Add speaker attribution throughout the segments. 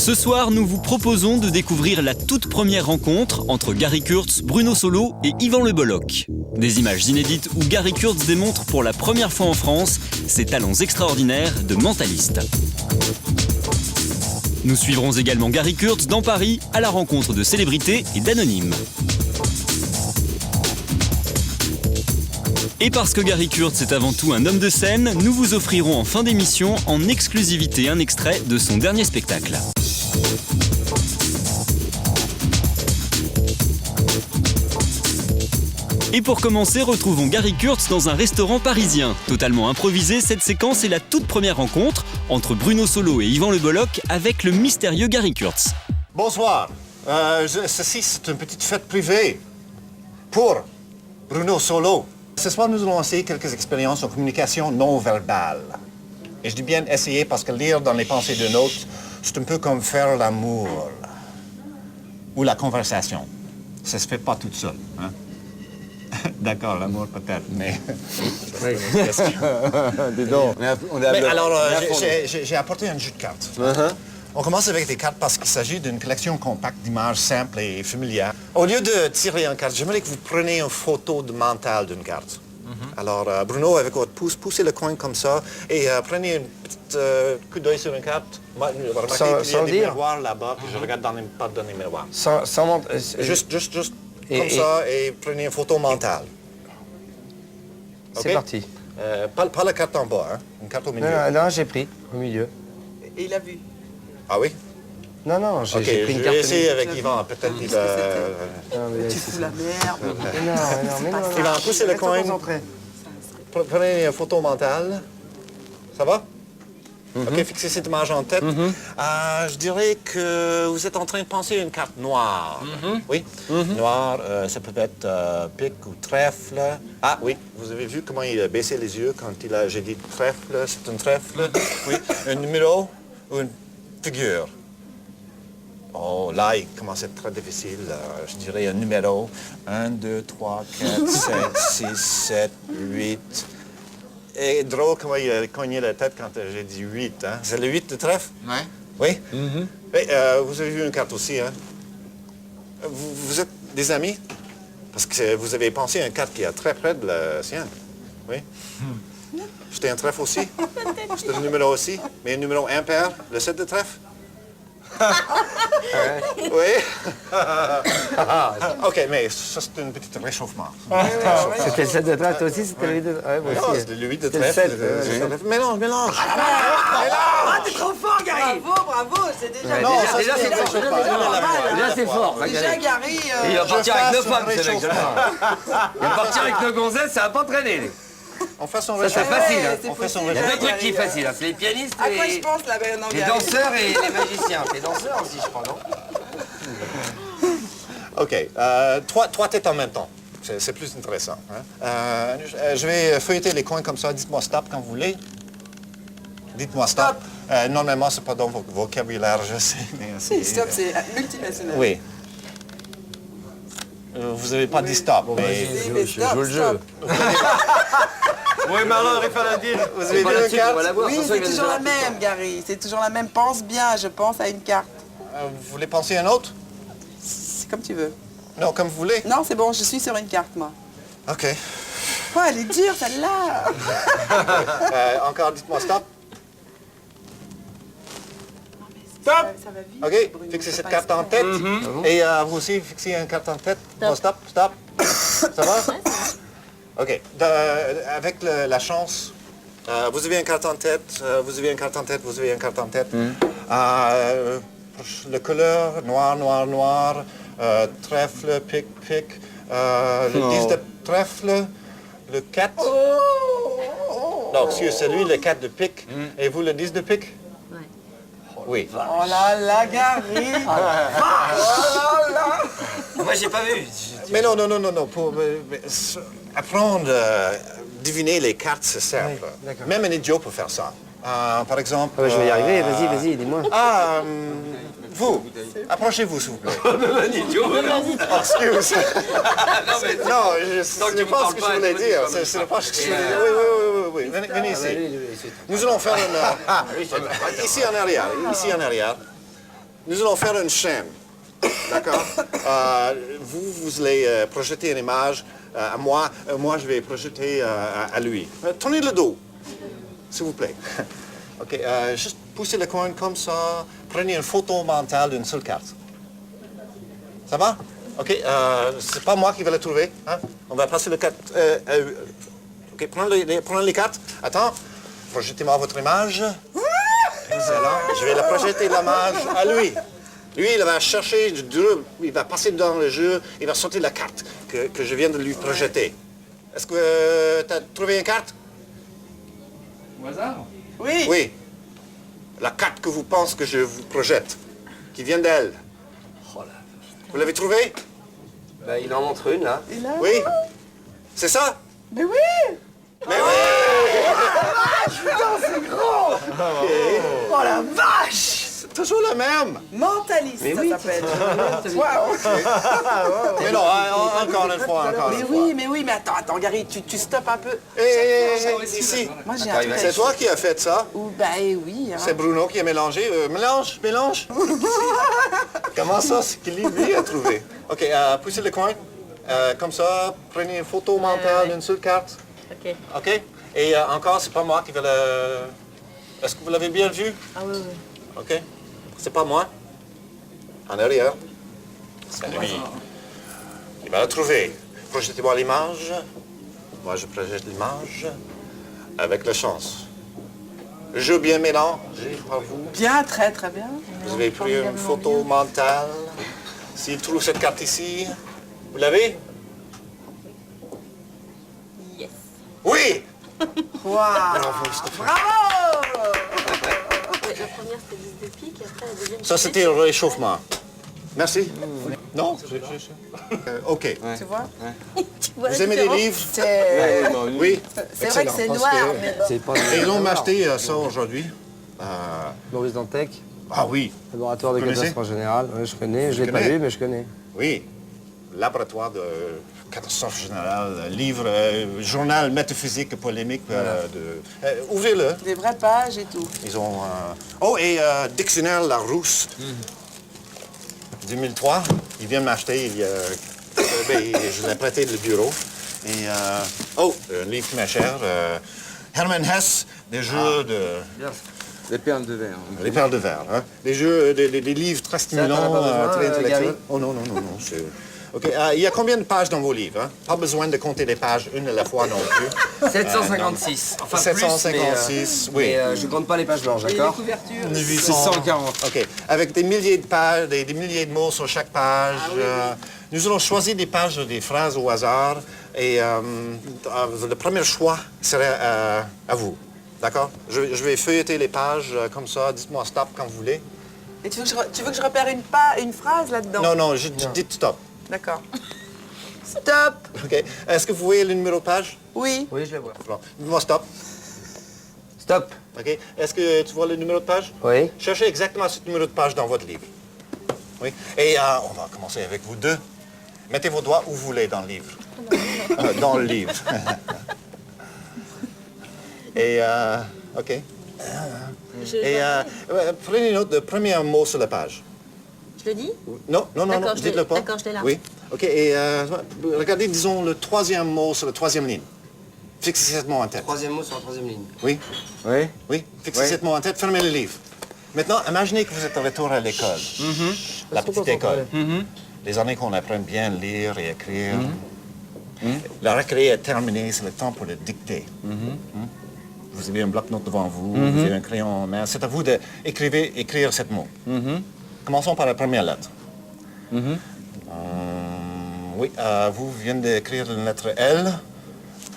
Speaker 1: Ce soir, nous vous proposons de découvrir la toute première rencontre entre Gary Kurtz, Bruno Solo et Yvan Le Bolloc. Des images inédites où Gary Kurtz démontre pour la première fois en France ses talents extraordinaires de mentaliste. Nous suivrons également Gary Kurtz dans Paris à la rencontre de célébrités et d'anonymes. Et parce que Gary Kurtz est avant tout un homme de scène, nous vous offrirons en fin d'émission en exclusivité un extrait de son dernier spectacle. Et pour commencer, retrouvons Gary Kurtz dans un restaurant parisien. Totalement improvisé, cette séquence est la toute première rencontre entre Bruno Solo et Yvan Le Bolloc avec le mystérieux Gary Kurtz.
Speaker 2: Bonsoir. Ceci, c'est une petite fête privée pour Bruno Solo. Ce soir, nous allons essayer quelques expériences en communication non verbale. Et je dis bien essayer parce que lire dans les pensées d'un autre, c'est un peu comme faire l'amour ou la conversation. Ça se fait pas toute seule, hein? D'accord, l'amour peut-être, mais...
Speaker 3: Oui. Dis donc, on est à
Speaker 2: mais
Speaker 3: bloc.
Speaker 2: alors, j'ai apporté un jeu de cartes. On commence avec des cartes parce qu'il s'agit d'une collection compacte d'images simples et familières. Au lieu de tirer une carte, j'aimerais que vous preniez une photo de mental d'une carte. Alors, Bruno, avec votre pouce, poussez le coin comme ça et prenez une petite coup d'œil sur une carte. Remarquez qu'il y a des miroirs là-bas, que je regarde pas dans les miroirs. Juste comme ça et prenez une photo mentale.
Speaker 3: C'est
Speaker 2: Okay?
Speaker 3: parti.
Speaker 2: Pas la carte en bas, hein? Une carte au milieu.
Speaker 3: Non, j'ai pris au milieu.
Speaker 4: Et il a vu.
Speaker 2: Ah oui?
Speaker 3: Non, j'ai
Speaker 2: Ok,
Speaker 3: pris une
Speaker 2: je
Speaker 3: carte.
Speaker 2: vais essayer avec Yvan, peut-être qu'il va...
Speaker 4: Tu fous la merde.
Speaker 3: Mais non.
Speaker 2: Il va pousser le coin.
Speaker 3: Concentré.
Speaker 2: Prenez une photo mentale. Ça va? OK, fixez cette image en tête. Je dirais que vous êtes en train de penser à une carte noire. Oui? Noire, ça peut être pique ou trèfle. Ah oui, vous avez vu comment il a baissé les yeux quand j'ai dit trèfle. C'est un trèfle. Oui. Un numéro ou une figure. Oh, là, il commence à être très difficile. Je dirais un numéro. 1, 2, 3, 4, 5, 6, 7, 8... Et drôle comment il a cogné la tête quand j'ai dit 8. Hein? C'est le 8 de trèfle? Oui. Et, vous avez vu une carte aussi, hein? Vous êtes des amis? Parce que vous avez pensé à une carte qui est très près de la sienne. Oui. C'était un trèfle aussi? C'était un numéro aussi? Mais un numéro impair, le 7 de trèfle? Oui. OK, mais ça, c'est un petit réchauffement.
Speaker 3: C'était le 7 de trèfle, toi aussi, c'était le 8 de trèfle. Ouais, moi
Speaker 2: Non,
Speaker 3: aussi.
Speaker 2: c'était le 8 de
Speaker 3: C'était le
Speaker 2: trèfle.
Speaker 3: 7,
Speaker 2: Mélange.
Speaker 4: Ah, t'es trop fort, Gary. Bravo, c'est déjà...
Speaker 3: Ouais,
Speaker 2: Non,
Speaker 3: déjà,
Speaker 2: ça,
Speaker 3: c'est
Speaker 2: c'est
Speaker 3: fort.
Speaker 2: réchauffement.
Speaker 3: Déjà, c'est fort.
Speaker 4: Déjà, Gary...
Speaker 3: Il va partir avec nos femmes, ce mec.
Speaker 2: réchauffement.
Speaker 3: Il va partir avec nos gonzesses, ça va pas traîner.
Speaker 2: On fait son
Speaker 3: Ça, c'est
Speaker 2: réchauffement.
Speaker 3: facile. Hein.
Speaker 2: On fait son
Speaker 3: Il y a deux
Speaker 2: réchauffement.
Speaker 3: trucs qui sont faciles. Hein. C'est les pianistes
Speaker 4: À quoi je
Speaker 3: et
Speaker 4: pense, là, non,
Speaker 3: les
Speaker 4: Gary.
Speaker 3: danseurs et les magiciens. Les danseurs aussi, je crois, non?
Speaker 2: OK. Trois têtes en même temps. C'est plus intéressant. Hein? Je vais feuilleter les coins comme ça. Dites-moi stop quand vous voulez. Dites-moi stop. Normalement, c'est pas dans votre vocabulaire, je sais. Mais
Speaker 4: Stop, c'est multinational.
Speaker 2: Oui. Vous n'avez pas dit stop. Mais...
Speaker 3: Je joue le jeu.
Speaker 2: Oui, Marlon, il fallait dire. Vous avez
Speaker 3: Pas
Speaker 2: vu
Speaker 3: là-dessus
Speaker 2: une
Speaker 3: qu'on va
Speaker 2: carte?
Speaker 3: la voir.
Speaker 4: Oui,
Speaker 3: François, il
Speaker 4: c'est
Speaker 3: va
Speaker 4: toujours
Speaker 3: nous
Speaker 4: la
Speaker 3: dire.
Speaker 4: même, Gary. C'est toujours la même. Pense bien, je pense à une carte.
Speaker 2: Vous voulez penser à un autre?
Speaker 4: C'est comme tu veux.
Speaker 2: Non, comme vous voulez.
Speaker 4: Non, c'est bon, je suis sur une carte, moi.
Speaker 2: OK.
Speaker 4: Oh, elle est dure, celle-là.
Speaker 2: Encore, dites-moi stop.
Speaker 4: Ça va vite,
Speaker 2: OK,
Speaker 4: Bruno,
Speaker 2: fixez
Speaker 4: c'est
Speaker 2: cette
Speaker 4: pas
Speaker 2: carte en
Speaker 4: exprès.
Speaker 2: tête. Et vous aussi, fixez une carte en tête. Bon, stop. Ça va? OK. Avec la chance, vous avez une carte en tête, vous avez une carte en tête, vous avez une carte en tête. Le couleur, noir, trèfle, pique, le 10 de trèfle, le 4. Non, excusez, c'est lui, le 4 de pique. Et vous, le 10 de pique? Oui.
Speaker 4: Oh là là, Gary. Oh là là.
Speaker 3: Moi, j'ai pas vu.
Speaker 2: Mais non. Pour apprendre à deviner les cartes, c'est simple.
Speaker 3: d'accord.
Speaker 2: Même un idiot peut faire ça. Par exemple...
Speaker 3: Je vais y arriver. Vas-y, dis-moi.
Speaker 2: Vous, approchez-vous, s'il vous plaît.
Speaker 3: Un idiot.
Speaker 2: Excuse. Non, ce n'est pas ce que je voulais dire. Ce n'est pas ce que je voulais dire. Oui. Venez ici. Nous allons faire une... Ici en arrière. nous allons faire une chaîne. D'accord? Vous allez projeter une image à moi. Moi, je vais projeter à lui. Tournez le dos, s'il vous plaît. OK. Juste poussez le coin comme ça. Prenez une photo mentale d'une seule carte. Ça va? OK. C'est pas moi qui vais la trouver. Hein? On va passer le carte. OK. Prenez les cartes. Attends. Projetez-moi votre image. Excellent. Je vais la projeter l'image à lui. Lui, il va chercher, il va passer dans le jeu, il va sortir la carte que je viens de lui projeter. Est-ce que tu as trouvé une carte?
Speaker 4: Au hasard?
Speaker 5: Oui.
Speaker 2: Oui. La carte que vous pensez que je vous projette, qui vient d'elle. Vous l'avez trouvée?
Speaker 3: Bah, il en montre une, là.
Speaker 2: Oui. C'est ça?
Speaker 5: Mais oui.
Speaker 2: Mais oui!
Speaker 5: Putain, c'est gros. Oh la vache.
Speaker 2: C'est toujours la même.
Speaker 5: Mentaliste,
Speaker 3: Mais
Speaker 5: ça
Speaker 3: oui,
Speaker 5: s'appelle.
Speaker 2: Mais non, encore une fois, encore une fois.
Speaker 5: Mais oui, mais attends, Gary, tu stoppes un peu.
Speaker 2: Ici.
Speaker 5: Moi, j'ai un truc.
Speaker 2: C'est toi qui as fait ça?
Speaker 5: Ou bah oui. Hein.
Speaker 2: C'est Bruno qui a mélangé. Mélange. Comment ça, c'est qui lui a trouvé? OK, poussez le coin. Comme ça, prenez une photo mentale d'une seule carte.
Speaker 6: Ok.
Speaker 2: OK? Et encore, c'est pas moi qui vais le... Est-ce que vous l'avez bien vu?
Speaker 6: Ah oui, oui.
Speaker 2: OK? C'est pas moi. En arrière. C'est lui. Il va la trouver. Projetez-moi l'image. Moi, je projette l'image avec la chance. Jeu bien mélangé par vous.
Speaker 5: Bien, très très bien.
Speaker 2: Vous avez pris une photo mentale. S'il trouve cette carte ici, vous l'avez?
Speaker 6: Yes.
Speaker 2: Oui!
Speaker 5: Waouh.
Speaker 2: Bravo, Stéphane.
Speaker 5: Bravo.
Speaker 6: La première c'était 10 de pique, et après la deuxième.
Speaker 2: Ça, c'était le réchauffement. Merci. Non? OK.
Speaker 5: Tu vois?
Speaker 6: Tu vois la
Speaker 2: Vous aimez les
Speaker 6: différence?
Speaker 2: livres?
Speaker 5: C'est
Speaker 2: Oui.
Speaker 5: c'est vrai que c'est noir, mais bon.
Speaker 3: C'est pas
Speaker 2: Et ils ont acheté ça aujourd'hui.
Speaker 3: Maurice Dantec,
Speaker 2: Ah oui,
Speaker 3: laboratoire de
Speaker 2: Vous connaissez
Speaker 3: catastrophe générale. Oui, je connais. Je l'ai pas
Speaker 2: connais
Speaker 3: lu, mais je connais.
Speaker 2: oui. Laboratoire de catastrophe générale, livre, journal métaphysique polémique. Ouvrez-le.
Speaker 5: Des vraies pages et tout.
Speaker 2: Ils ont... Oh, et Dictionnaire Larousse, 2003. Il vient de m'acheter, je l'ai prêté de bureau. Et, un livre qui m'est cher, Hermann Hesse, des jeux de...
Speaker 3: Les perles de verre.
Speaker 2: Les perles de verre, hein? Des jeux, des livres très stimulants,
Speaker 3: t'en as pas besoin,
Speaker 2: très intellectuels.
Speaker 3: Gary?
Speaker 2: Oh non. c'est- OK. Il y a combien de pages dans vos livres? Hein? Pas besoin de compter les pages une à la fois non plus.
Speaker 3: 756. Enfin,
Speaker 2: 756, oui.
Speaker 3: Mais je compte pas les pages blanches,
Speaker 5: Et les
Speaker 3: d'accord
Speaker 5: couvertures.
Speaker 3: 640.
Speaker 2: OK. Avec des milliers de pages, des milliers de mots sur chaque page. Nous allons choisir des pages, des phrases au hasard. Et le premier choix serait à vous. D'accord? Je vais feuilleter les pages comme ça. Dites-moi stop quand vous voulez.
Speaker 5: Et tu veux que je repère une phrase là-dedans?
Speaker 2: Non, dites stop.
Speaker 5: D'accord. Stop.
Speaker 2: OK. Est-ce que vous voyez le numéro de page?
Speaker 5: Oui.
Speaker 3: Oui, je les vois.
Speaker 2: Non. Dites-moi stop.
Speaker 3: Stop.
Speaker 2: OK. Est-ce que tu vois le numéro de page?
Speaker 3: Oui.
Speaker 2: Cherchez exactement ce numéro de page dans votre livre. Oui. Et on va commencer avec vous deux. Mettez vos doigts où vous voulez dans le livre. Dans le livre. Et, OK. Et prenez note du premier mot sur la page.
Speaker 6: Je le dis?
Speaker 2: Non,
Speaker 6: D'accord, je l'ai-
Speaker 2: dites-le pas.
Speaker 6: d'accord, je l'ai là.
Speaker 2: Oui. OK. Et regardez, disons, le troisième mot sur la troisième ligne. Fixez cette mot en tête.
Speaker 3: Troisième mot sur la troisième ligne.
Speaker 2: Oui.
Speaker 3: Oui.
Speaker 2: Oui, fixez cette mot en tête, fermez le livre. Maintenant, imaginez que vous êtes de retour à l'école. La petite école. Les années qu'on apprend bien à lire et écrire. La récré est terminée, c'est le temps pour le dicter. Vous avez un bloc-notes devant vous, vous avez un crayon en main. C'est à vous d'écrire cette mot. Commençons par la première lettre. Oui, vous venez d'écrire la lettre L.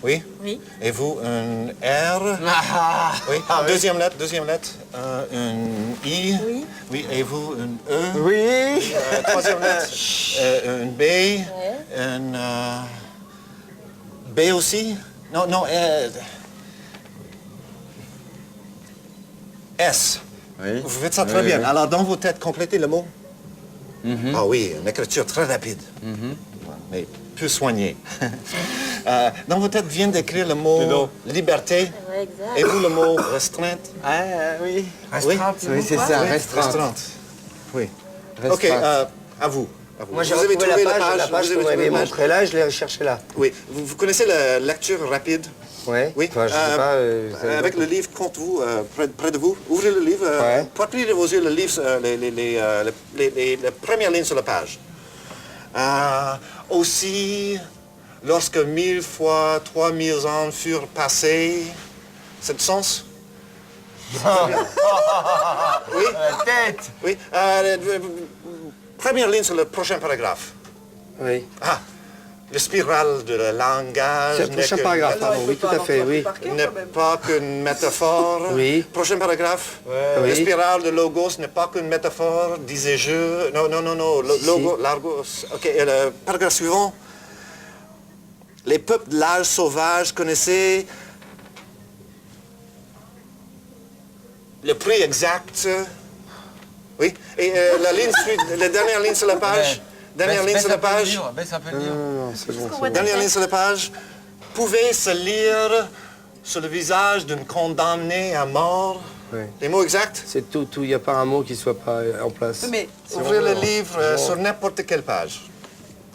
Speaker 2: Oui.
Speaker 6: Oui.
Speaker 2: Et vous, un R. Oui. Deuxième lettre. Un I.
Speaker 6: Oui.
Speaker 2: Oui. Et vous, un E.
Speaker 3: Oui.
Speaker 2: Troisième lettre. Un B. Un B aussi. Non. S.
Speaker 3: Oui.
Speaker 2: Vous faites ça très bien. Alors, dans vos têtes, complétez le mot. Ah oui, une écriture très rapide. Mais plus soignée. Dans vos têtes, vient d'écrire le mot liberté.
Speaker 6: Ouais, exact.
Speaker 2: Et vous, le mot restreinte.
Speaker 3: Ah oui.
Speaker 2: Oui,
Speaker 3: Oui, c'est ça, restreinte.
Speaker 2: restreinte. Oui.
Speaker 3: Restreinte.
Speaker 2: Ok, à vous. À vous.
Speaker 3: Moi, j'ai
Speaker 2: Vous avez
Speaker 3: retrouvé
Speaker 2: trouvé
Speaker 3: la page
Speaker 2: vous
Speaker 3: qu'on
Speaker 2: avez trouvé
Speaker 3: m'avait
Speaker 2: la page.
Speaker 3: montrée là, je l'ai cherchée là.
Speaker 2: Oui. Vous connaissez la lecture rapide?
Speaker 3: Ouais.
Speaker 2: Oui.
Speaker 3: Enfin, je sais pas. vous avez-
Speaker 2: Avec le livre contre vous, près de vous, ouvrez le livre.
Speaker 3: Ouais.
Speaker 2: Portez de vos yeux le livre, les premières lignes sur la page. Aussi, lorsque 1000 fois 3000 ans furent passés, c'est le sens? Oui.
Speaker 3: Tête.
Speaker 2: Oui. Première ligne sur le prochain paragraphe.
Speaker 3: Oui.
Speaker 2: Ah, le spirale de le langage.
Speaker 3: C'est le prochain paragraphe,
Speaker 5: Non,
Speaker 3: pardon.
Speaker 5: il
Speaker 3: Oui,
Speaker 5: faut
Speaker 3: tout à
Speaker 5: pas
Speaker 3: fait,
Speaker 5: avoir
Speaker 3: oui.
Speaker 5: par cœur,
Speaker 2: N'est
Speaker 5: quand même.
Speaker 2: pas qu'une métaphore.
Speaker 3: Oui.
Speaker 2: Prochain paragraphe.
Speaker 3: Oui.
Speaker 2: Le spirale de logos n'est pas qu'une métaphore, disais-je. Non.
Speaker 3: Si,
Speaker 2: Logo, largos. Ok, et le paragraphe suivant. Les peuples de l'âge sauvage connaissaient le prix exact. Oui. Et la dernière ligne sur la page. Dernière ligne sur la page.
Speaker 7: Baisse un peu le livre.
Speaker 3: Non, c'est bon. c'est bon.
Speaker 2: Dernière ligne sur la page. Pouvait se lire sur le visage d'une condamnée à mort.
Speaker 3: Ouais.
Speaker 2: Les mots exacts.
Speaker 3: C'est tout, il n'y a pas un mot qui soit pas en place.
Speaker 5: Mais
Speaker 2: Ouvrez le livre sur n'importe quelle page.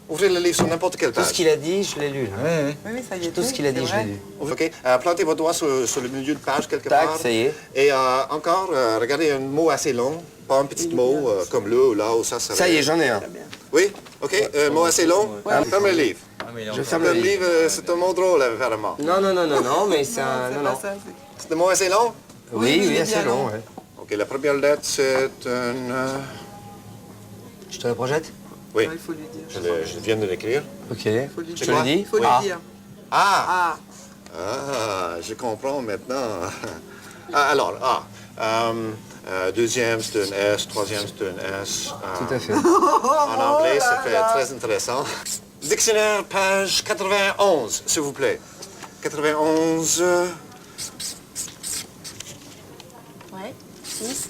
Speaker 2: Ouvrez le livre sur n'importe quelle
Speaker 3: Tout
Speaker 2: page.
Speaker 3: ce qu'il a dit, je l'ai lu. Là.
Speaker 5: oui, ça y est.
Speaker 3: Tout ce qu'il a dit, je l'ai lu.
Speaker 2: Ok. Plantez votre doigt sur le milieu de page quelque
Speaker 3: Tac,
Speaker 2: part.
Speaker 3: ça y est.
Speaker 2: Et encore, regardez un mot assez long. Pas un petit mot comme le ou là ou ça.
Speaker 3: Ça y est, j'en ai un.
Speaker 2: Oui. Ok. Un mot assez long. Ferme le livre.
Speaker 7: Ah, mais il est
Speaker 3: Je
Speaker 7: encore-
Speaker 3: ferme
Speaker 2: Le
Speaker 3: le livre.
Speaker 2: livre, c'est un mot drôle apparemment.
Speaker 3: Non, mais c'est un...
Speaker 5: C'est
Speaker 3: Non,
Speaker 5: pas
Speaker 3: non.
Speaker 5: ça.
Speaker 2: C'est un mot assez long.
Speaker 3: Oui,
Speaker 5: il
Speaker 3: oui,
Speaker 5: est
Speaker 3: assez
Speaker 5: bien
Speaker 3: long,
Speaker 5: long.
Speaker 3: ouais.
Speaker 2: Ok. La première lettre, c'est un...
Speaker 3: Je te la projette?
Speaker 2: Oui.
Speaker 5: Il faut lui dire.
Speaker 2: Je viens de l'écrire.
Speaker 3: Ok.
Speaker 5: Faut lui
Speaker 3: Je
Speaker 5: dire.
Speaker 3: te le dis?
Speaker 5: Il faut lui
Speaker 3: Ah.
Speaker 5: dire.
Speaker 2: Ah.
Speaker 5: Ah.
Speaker 2: Je comprends maintenant. Deuxième, c'est un S. Troisième, c'est un S.
Speaker 3: Tout à fait.
Speaker 2: En anglais, ça fait très intéressant. Dictionnaire, page 91, s'il vous plaît. 91.
Speaker 6: Ouais. 6.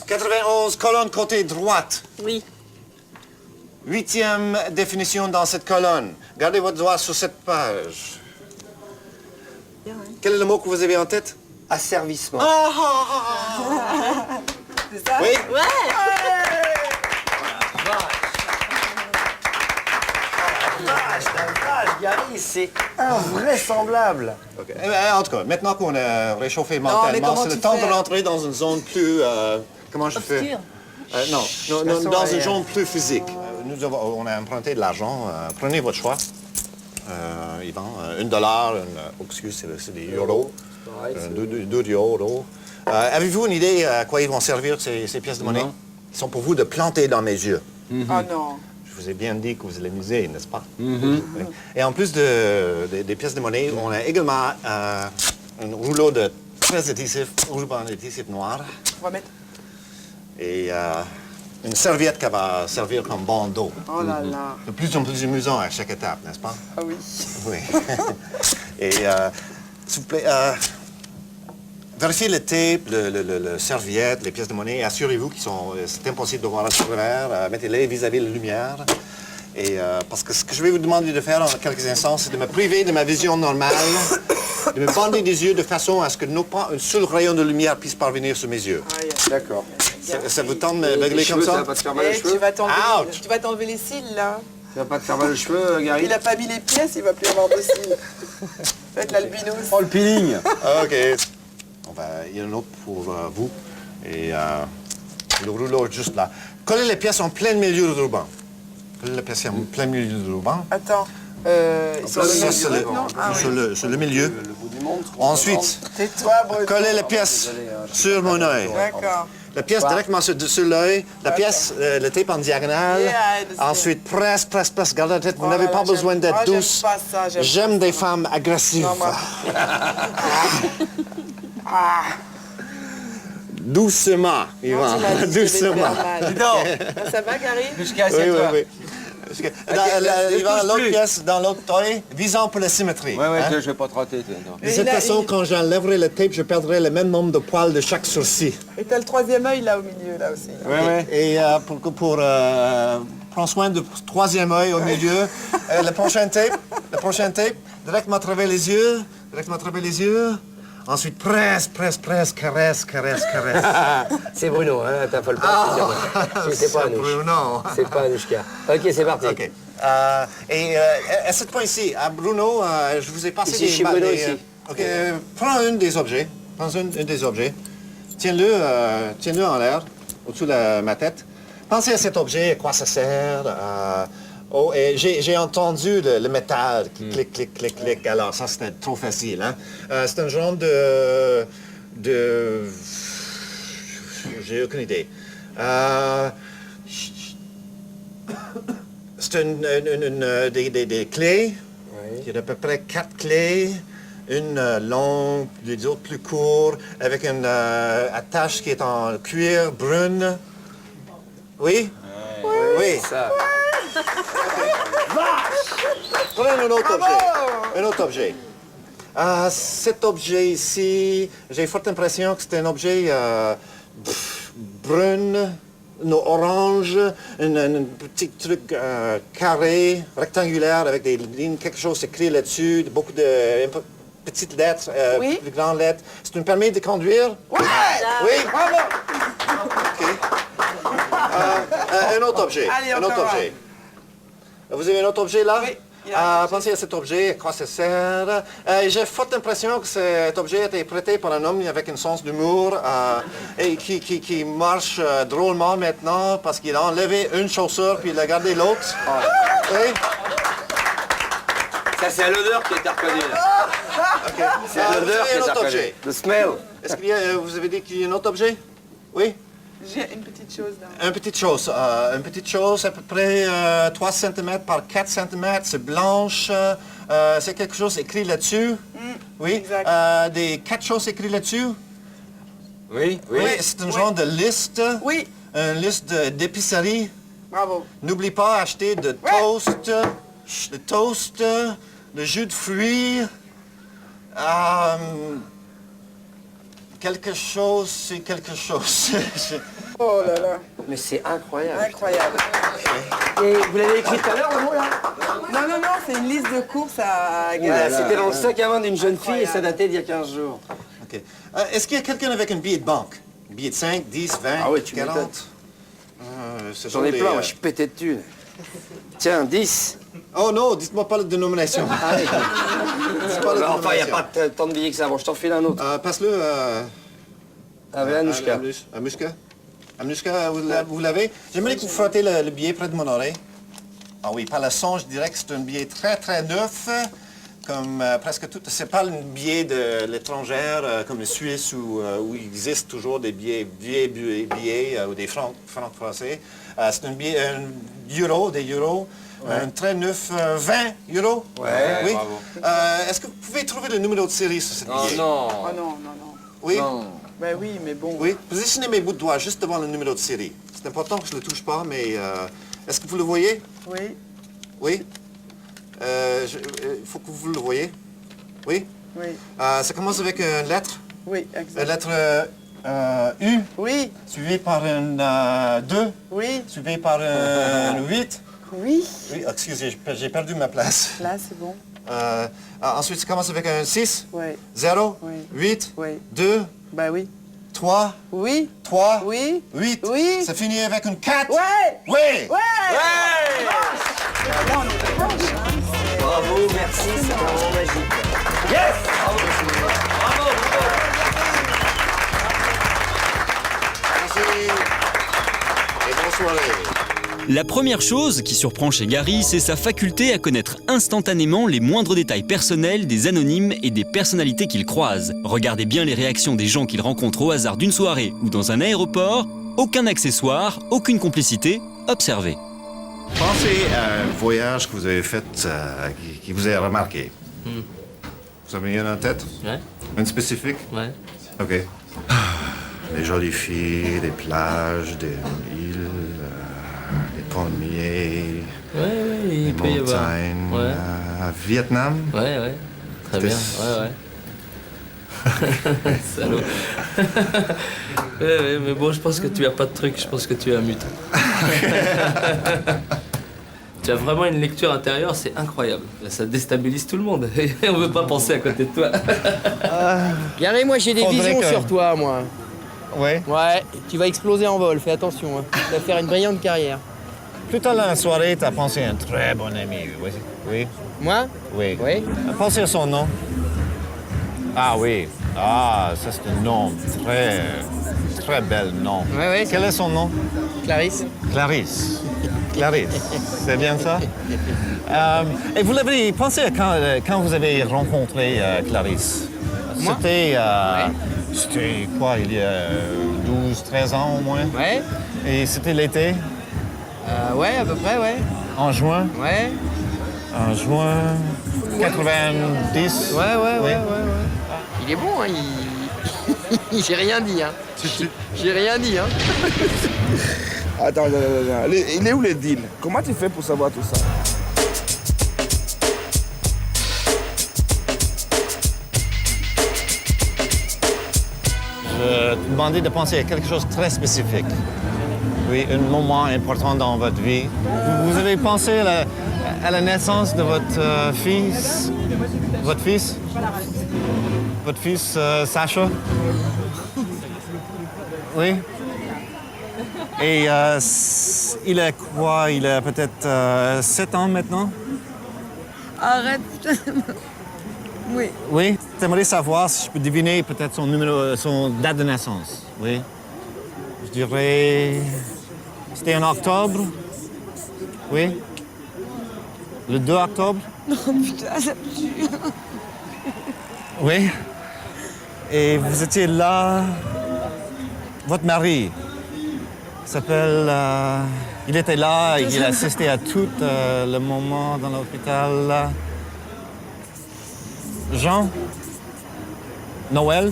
Speaker 2: 91, colonne côté droite.
Speaker 6: Oui.
Speaker 2: 8e définition dans cette colonne. Gardez votre doigt sur cette page.
Speaker 5: Bien, hein.
Speaker 2: Quel est le mot que vous avez en tête?
Speaker 3: Asservissement.
Speaker 5: C'est ça?
Speaker 2: Oui?
Speaker 6: Ouais.
Speaker 3: Gary, c'est invraisemblable.
Speaker 2: Ok. Eh ben, en tout cas, maintenant qu'on a réchauffé mentalement,
Speaker 5: comment
Speaker 2: c'est le
Speaker 5: tu
Speaker 2: temps
Speaker 5: fais?
Speaker 2: de rentrer dans une zone plus... comment je fais?
Speaker 6: Obscur.
Speaker 2: Non,
Speaker 3: façon,
Speaker 2: dans une
Speaker 3: ouais.
Speaker 2: zone plus physique. On a emprunté de l'argent. Prenez votre choix. Yvan, $1, excuse, c'est des euros. 2 euros. Avez-vous une idée à quoi ils vont servir ces pièces de monnaie? Ils sont pour vous de planter dans mes yeux.
Speaker 5: Ah non.
Speaker 2: Je vous ai bien dit que vous allez miser, n'est-ce pas? Oui. Et en plus des pièces de monnaie, on a également un rouleau de très adhésif, ruban adhésif noir.
Speaker 5: On va mettre.
Speaker 2: Et une serviette qui va servir comme bandeau.
Speaker 5: Oh là là.
Speaker 2: De plus en plus amusant à chaque étape, n'est-ce pas?
Speaker 5: Ah oui.
Speaker 2: Oui. Et s'il vous plaît, vérifiez le tape, le serviette, les pièces de monnaie. Assurez-vous qu'ils sont... c'est impossible de voir à travers. Mettez-les vis-à-vis de la lumière. Et parce que ce que je vais vous demander de faire en quelques instants, c'est de me priver de ma vision normale, de me bander des yeux de façon à ce que non pas un seul rayon de lumière puisse parvenir sur mes yeux.
Speaker 5: Aïe.
Speaker 3: D'accord.
Speaker 2: Ça vous tente de me régler comme
Speaker 3: Ça
Speaker 2: ça?
Speaker 3: va pas te faire mal
Speaker 5: Eh,
Speaker 3: aux
Speaker 5: tu
Speaker 3: cheveux?
Speaker 5: vas t'enlever
Speaker 2: Ouch.
Speaker 5: tu vas t'enlever les cils là.
Speaker 3: Ça va pas te faire mal aux cheveux, Gary?
Speaker 5: Il a pas mis les pièces, il va plus avoir de cils. Ça va être l'albinos.
Speaker 3: Oh, le peeling!
Speaker 2: OK. Il y en a un autre pour vous. Et le rouleau est juste là. Collez les pièces en plein milieu du ruban. Collez les pièces en plein milieu du ruban.
Speaker 5: Attends. Sur
Speaker 2: Ça, c'est
Speaker 5: le non? Ah oui.
Speaker 2: sur le milieu.
Speaker 3: Le bout du monde.
Speaker 2: Ensuite,
Speaker 5: Tais-toi, Breton.
Speaker 2: collez les pièces sur mon œil.
Speaker 5: D'accord.
Speaker 2: La pièce directement sur l'œil. La pièce, le tape en diagonale.
Speaker 5: Yeah, I understand.
Speaker 2: Ensuite, presse. Gardez la tête. Vous
Speaker 5: Oh
Speaker 2: n'avez
Speaker 5: là
Speaker 2: pas
Speaker 5: là,
Speaker 2: besoin
Speaker 5: j'aime-
Speaker 2: d'être
Speaker 5: ah, j'aime
Speaker 2: douce.
Speaker 5: pas ça, j'aime
Speaker 2: J'aime
Speaker 5: pas
Speaker 2: des
Speaker 5: ça.
Speaker 2: femmes agressives.
Speaker 5: Non, moi-
Speaker 2: Doucement, Yvan.
Speaker 5: Tu m'as dit que je vais
Speaker 2: Doucement.
Speaker 5: faire mal. Ah, ça va, Gary?
Speaker 7: Jusqu'à
Speaker 2: Oui,
Speaker 7: assieds-toi.
Speaker 2: oui. Yvan, l'autre pièce, dans l'autre œil, visant pour la symétrie.
Speaker 7: Ouais,
Speaker 2: hein.
Speaker 7: je vais pas te rater. Non.
Speaker 2: De cette façon, quand j'enlèverai le tape, je perdrai le même nombre de poils de chaque sourcil.
Speaker 5: Et t'as le troisième œil là au milieu, là aussi.
Speaker 2: Et pour prendre soin du troisième œil au milieu, le prochain tape, directement à travers les yeux, Ensuite, presse, caresse.
Speaker 7: C'est Bruno, hein, t'affole pas. C'est pas Anouche.
Speaker 2: Bruno.
Speaker 7: C'est pas Anouchka. Ok, c'est parti.
Speaker 2: OK. Et à ce point-ci, à Bruno, je vous ai passé
Speaker 7: Ici, chez Bruno, ici.
Speaker 2: OK, prends un des objets. Prends un des objets. Tiens-le en l'air, au-dessus de ma tête. Pensez à cet objet, à quoi ça sert. Et j'ai entendu le métal qui clic. Alors, ça, c'était trop facile. Hein? C'est un genre de... J'ai aucune idée. C'est des clés.
Speaker 7: Oui.
Speaker 2: Il y a à peu près 4 clés. Une longue, les autres plus courtes, avec une attache qui est en cuir brune. Oui? Oui.
Speaker 7: Ça.
Speaker 2: Prenez un autre objet. Un autre objet. Cet objet ici, j'ai forte impression que c'est un objet brun, non, orange, un petit truc carré, rectangulaire, avec des lignes, quelque chose écrit là-dessus, beaucoup de petites lettres,
Speaker 5: Oui.
Speaker 2: de grandes lettres. C'est un permis de conduire?
Speaker 5: Ouais!
Speaker 2: Oui?
Speaker 5: Bravo!
Speaker 2: OK. Un autre objet.
Speaker 5: Allez,
Speaker 2: un
Speaker 5: encore
Speaker 2: autre
Speaker 5: un.
Speaker 2: objet. Vous avez un autre objet là?
Speaker 5: Oui, il y a un autre
Speaker 2: pensez à cet objet, à quoi ça sert. J'ai forte impression que cet objet a été prêté par un homme avec un sens d'humour et qui marche drôlement maintenant parce qu'il a enlevé une chaussure puis il a gardé l'autre. Oui?
Speaker 7: Ça, c'est l'odeur qui est reconnue, là.
Speaker 2: OK.
Speaker 7: C'est
Speaker 2: Vous
Speaker 7: l'odeur
Speaker 2: avez
Speaker 7: qui
Speaker 2: un
Speaker 7: est
Speaker 2: autre
Speaker 7: reconnue.
Speaker 2: objet.
Speaker 7: The smell.
Speaker 2: Est-ce qu'il y a, vous avez dit qu'il y a un autre objet? Oui?
Speaker 5: J'ai une petite chose là.
Speaker 2: Une petite chose à peu près 3 cm par 4 cm, c'est blanche, c'est quelque chose écrit là-dessus. Oui,
Speaker 5: exact.
Speaker 2: des 4 choses écrites là-dessus.
Speaker 7: Oui, oui.
Speaker 2: Oui, c'est un genre de liste,
Speaker 5: Oui,
Speaker 2: une liste d'épicerie.
Speaker 5: bravo.
Speaker 2: N'oublie pas d'acheter de toast, de jus de fruits. Quelque chose, c'est quelque chose.
Speaker 5: Oh là là,
Speaker 7: Mais c'est incroyable.
Speaker 5: incroyable.
Speaker 7: Et vous l'avez écrit tout à l'heure, le mot, là?
Speaker 5: Non, c'est une liste de courses à
Speaker 7: Voilà,
Speaker 5: gagner.
Speaker 7: c'était dans le sac à main d'une jeune fille et ça datait d'il y a 15 jours.
Speaker 2: OK. Est-ce qu'il y a quelqu'un avec un billet de banque? Un billet de 5, 10, 20,
Speaker 7: Ah oui, tu
Speaker 2: 40?
Speaker 7: m'étonnes.
Speaker 2: Ce
Speaker 7: J'en
Speaker 2: sont
Speaker 7: ai
Speaker 2: des,
Speaker 7: plein, moi, je suis pété de thunes. Tiens, 10.
Speaker 2: Oh non, dites-moi pas la dénomination. C'est pas la
Speaker 7: Bah, enfin, il n'y a
Speaker 2: dénomination.
Speaker 7: pas tant de billets que ça. Bon, je t'en file un autre.
Speaker 2: Passe-le
Speaker 7: Avec Anouchka.
Speaker 2: Anouchka, vous l'avez? J'aimerais que vous frottez le billet près de mon oreille. Ah oui, par le son, je dirais que c'est un billet très neuf, comme presque tout. C'est pas un billet de l'étrangère, comme le Suisse, où il existe toujours des billets, ou des francs français. C'est un billet, des euros.
Speaker 7: Ouais.
Speaker 2: Un très neuf, 20 euros.
Speaker 7: Ouais,
Speaker 2: Oui.
Speaker 7: bravo.
Speaker 2: Est-ce que vous pouvez trouver le numéro de série sur ce billet?
Speaker 7: non.
Speaker 5: Oh non.
Speaker 2: Oui.
Speaker 7: Non.
Speaker 5: Ben oui, mais bon.
Speaker 2: Oui. Positionnez mes bouts de doigts juste devant le numéro de série. C'est important que je ne le touche pas, mais est-ce que vous le voyez?
Speaker 5: Oui,
Speaker 2: Oui. Il faut que vous le voyez. Oui.
Speaker 5: oui,
Speaker 2: Ça commence avec une lettre.
Speaker 5: oui,
Speaker 2: Une
Speaker 5: exact.
Speaker 2: lettre U,
Speaker 5: Oui,
Speaker 2: suivie par une 2,
Speaker 5: oui,
Speaker 2: suivie par une 8.
Speaker 5: oui.
Speaker 2: Oui, excusez, j'ai perdu ma place.
Speaker 5: Là, c'est bon.
Speaker 2: Ensuite, ça commence avec un 6,
Speaker 5: Oui,
Speaker 2: 0,
Speaker 5: Oui.
Speaker 2: 8,
Speaker 5: oui.
Speaker 2: 2,
Speaker 5: Ben oui.
Speaker 2: 3,
Speaker 5: Oui,
Speaker 2: 3,
Speaker 5: oui.
Speaker 2: 8.
Speaker 5: Oui.
Speaker 2: Ça finit avec une 4.
Speaker 5: Ouais!
Speaker 2: Oui.
Speaker 5: Ouais! Là, on est proche, hein.
Speaker 7: Bravo, merci, c'est un moment magique. Yes! Bravo!
Speaker 2: Merci. Et bonne soirée.
Speaker 1: La première chose qui surprend chez Gary, c'est sa faculté à connaître instantanément les moindres détails personnels des anonymes et des personnalités qu'il croise. Regardez bien les réactions des gens qu'il rencontre au hasard d'une soirée ou dans un aéroport. Aucun accessoire, aucune complicité, observez.
Speaker 2: Pensez à un voyage que vous avez fait qui vous a remarqué. Vous avez une en tête?
Speaker 8: Ouais.
Speaker 2: Une spécifique?
Speaker 8: Ouais.
Speaker 2: OK. Des jolies filles, des plages, des îles, des palmiers,
Speaker 8: Ouais,
Speaker 2: des
Speaker 8: il peut y avoir.
Speaker 2: montagnes.
Speaker 8: Ouais.
Speaker 2: Vietnam?
Speaker 8: Ouais. Très bien. Ouais. Salaud. ouais, mais bon, je pense que tu as pas de truc. Je pense que tu es un mutant. Tu as vraiment une lecture intérieure, c'est incroyable. Ça déstabilise tout le monde. Et on veut pas penser à côté de toi.
Speaker 7: Gary, moi j'ai des
Speaker 2: Faudrait
Speaker 7: visions
Speaker 2: que-
Speaker 7: sur toi, moi.
Speaker 2: Oui.
Speaker 7: Ouais, tu vas exploser en vol, fais attention. Hein. Tu vas faire une brillante carrière.
Speaker 2: Plus tard dans la soirée, tu as pensé à un très bon ami, oui. Oui.
Speaker 7: Moi?
Speaker 2: Oui.
Speaker 7: Oui.
Speaker 2: Pensez à son nom. Ah oui. Ah, ça c'est un nom très bel nom.
Speaker 7: Ouais, ouais.
Speaker 2: Quel est son nom?
Speaker 7: Clarisse?
Speaker 2: Clarisse. Clarisse. C'est bien ça? Et vous l'avez pensé à quand vous avez rencontré Clarisse?
Speaker 7: Moi?
Speaker 2: C'était quoi, il y a 12, 13 ans au moins?
Speaker 7: Ouais.
Speaker 2: Et c'était l'été?
Speaker 7: Ouais, à peu près, ouais.
Speaker 2: En juin?
Speaker 7: Ouais.
Speaker 2: En juin 90?
Speaker 7: Ouais. Il est bon, hein, J'ai rien dit, hein. J'ai rien dit, hein.
Speaker 5: Attends. Il est où le deal? Comment tu fais pour savoir tout ça?
Speaker 2: Je te demandais de penser à quelque chose de très spécifique. Oui, un moment important dans votre vie. Vous avez pensé à la naissance de votre fils? Votre fils? Votre fils Sacha? Oui? Et il a quoi? Il a peut-être 7 ans maintenant?
Speaker 9: Arrête. Oui.
Speaker 2: Oui? T'aimerais savoir si je peux deviner peut-être son date de naissance? Oui? Je dirais... C'était en octobre? Oui? Le 2 octobre?
Speaker 9: Non, putain, ça me tue.
Speaker 2: Oui? Et vous étiez là... Votre mari s'appelle... il était là et il a assisté à tout le moment dans l'hôpital. Jean? Noël?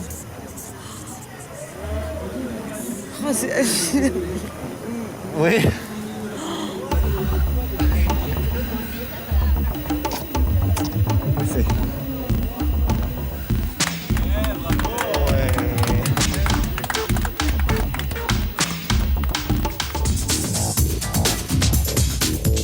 Speaker 9: Oh, c'est...
Speaker 2: Oui. C'est...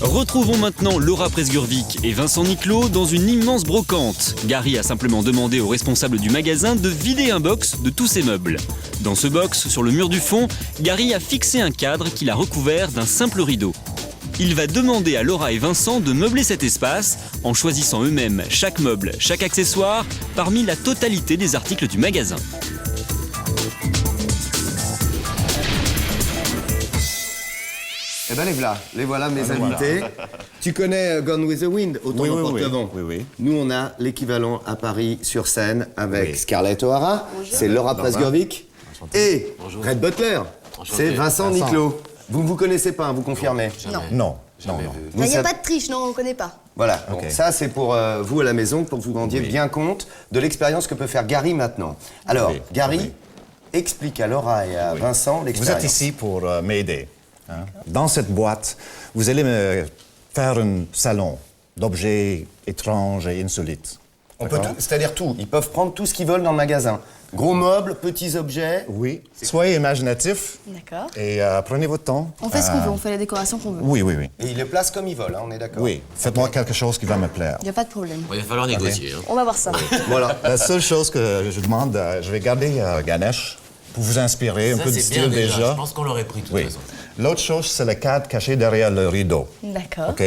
Speaker 1: Retrouvons maintenant Laura Presgurvic et Vincent Niclot dans une immense brocante. Gary a simplement demandé au responsable du magasin de vider un box de tous ses meubles. Dans ce box, sur le mur du fond, Gary a fixé un cadre qu'il a recouvert d'un simple rideau. Il va demander à Laura et Vincent de meubler cet espace en choisissant eux-mêmes chaque meuble, chaque accessoire parmi la totalité des articles du magasin.
Speaker 3: Eh ben les voilà mes invités. Tu connais Gone with the Wind, Autant n'emporte le vent.
Speaker 2: Oui.
Speaker 3: Nous on a l'équivalent à Paris sur scène avec Scarlett O'Hara, c'est Laura Presgurvic et Red Butler, c'est Vincent Niclot. Vous ne vous connaissez pas, hein, vous confirmez?
Speaker 2: Non.
Speaker 3: Vous
Speaker 6: Il n'y a
Speaker 3: savez-
Speaker 6: pas de triche, non, on ne connaît pas.
Speaker 3: Voilà, bon, ça c'est pour vous à la maison, pour que vous vous rendiez bien compte de l'expérience que peut faire Gary maintenant. Alors, Gary, explique à Laura et à Vincent
Speaker 2: Vous
Speaker 3: l'expérience.
Speaker 2: êtes ici pour m'aider. Hein? Dans cette boîte, vous allez me faire un salon d'objets étranges et insolites.
Speaker 3: On peut tout, c'est-à-dire tout. Ils peuvent prendre tout ce qu'ils veulent dans le magasin. Gros meubles, petits objets.
Speaker 2: Oui. Soyez imaginatifs
Speaker 6: D'accord.
Speaker 2: et prenez votre temps.
Speaker 6: On fait ce qu'on veut, on fait la décoration qu'on veut.
Speaker 2: Oui.
Speaker 3: Et ils les placent comme ils veulent, hein, on est d'accord?
Speaker 2: Oui. Faites-moi quelque chose qui va me plaire.
Speaker 6: Il n'y a pas de problème.
Speaker 8: Il va falloir négocier. Hein.
Speaker 6: On va voir ça.
Speaker 3: Voilà.
Speaker 2: La seule chose que je demande, je vais garder Ganesh pour vous inspirer un peu de style déjà.
Speaker 8: Je pense qu'on l'aurait pris de toute
Speaker 2: Oui.
Speaker 8: façon.
Speaker 2: L'autre chose, c'est le cadre caché derrière le rideau.
Speaker 6: D'accord.
Speaker 2: OK?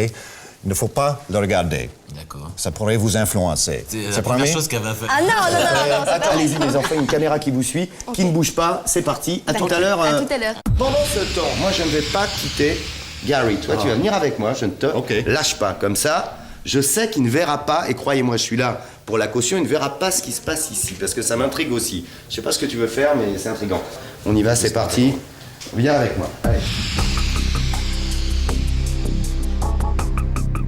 Speaker 2: Il ne faut pas le regarder.
Speaker 8: D'accord.
Speaker 2: Ça pourrait vous influencer.
Speaker 8: C'est
Speaker 2: C'est
Speaker 8: la première
Speaker 2: promis?
Speaker 8: chose qu'elle va faire.
Speaker 6: Ah non, c'est pas
Speaker 3: Attends,
Speaker 6: vrai.
Speaker 3: allez-y les enfants, une caméra qui vous suit, qui ne bouge pas, c'est parti. À tout à l'heure.
Speaker 6: À tout à l'heure.
Speaker 3: Pendant ce temps, moi je ne vais pas quitter Gary. Toi, tu vas venir avec moi, je ne te lâche pas. Comme ça, je sais qu'il ne verra pas, et croyez-moi, je suis là pour la caution, il ne verra pas ce qui se passe ici, parce que ça m'intrigue aussi. Je sais pas ce que tu veux faire, mais c'est intriguant. On y va, c'est parti. Viens avec moi. Allez.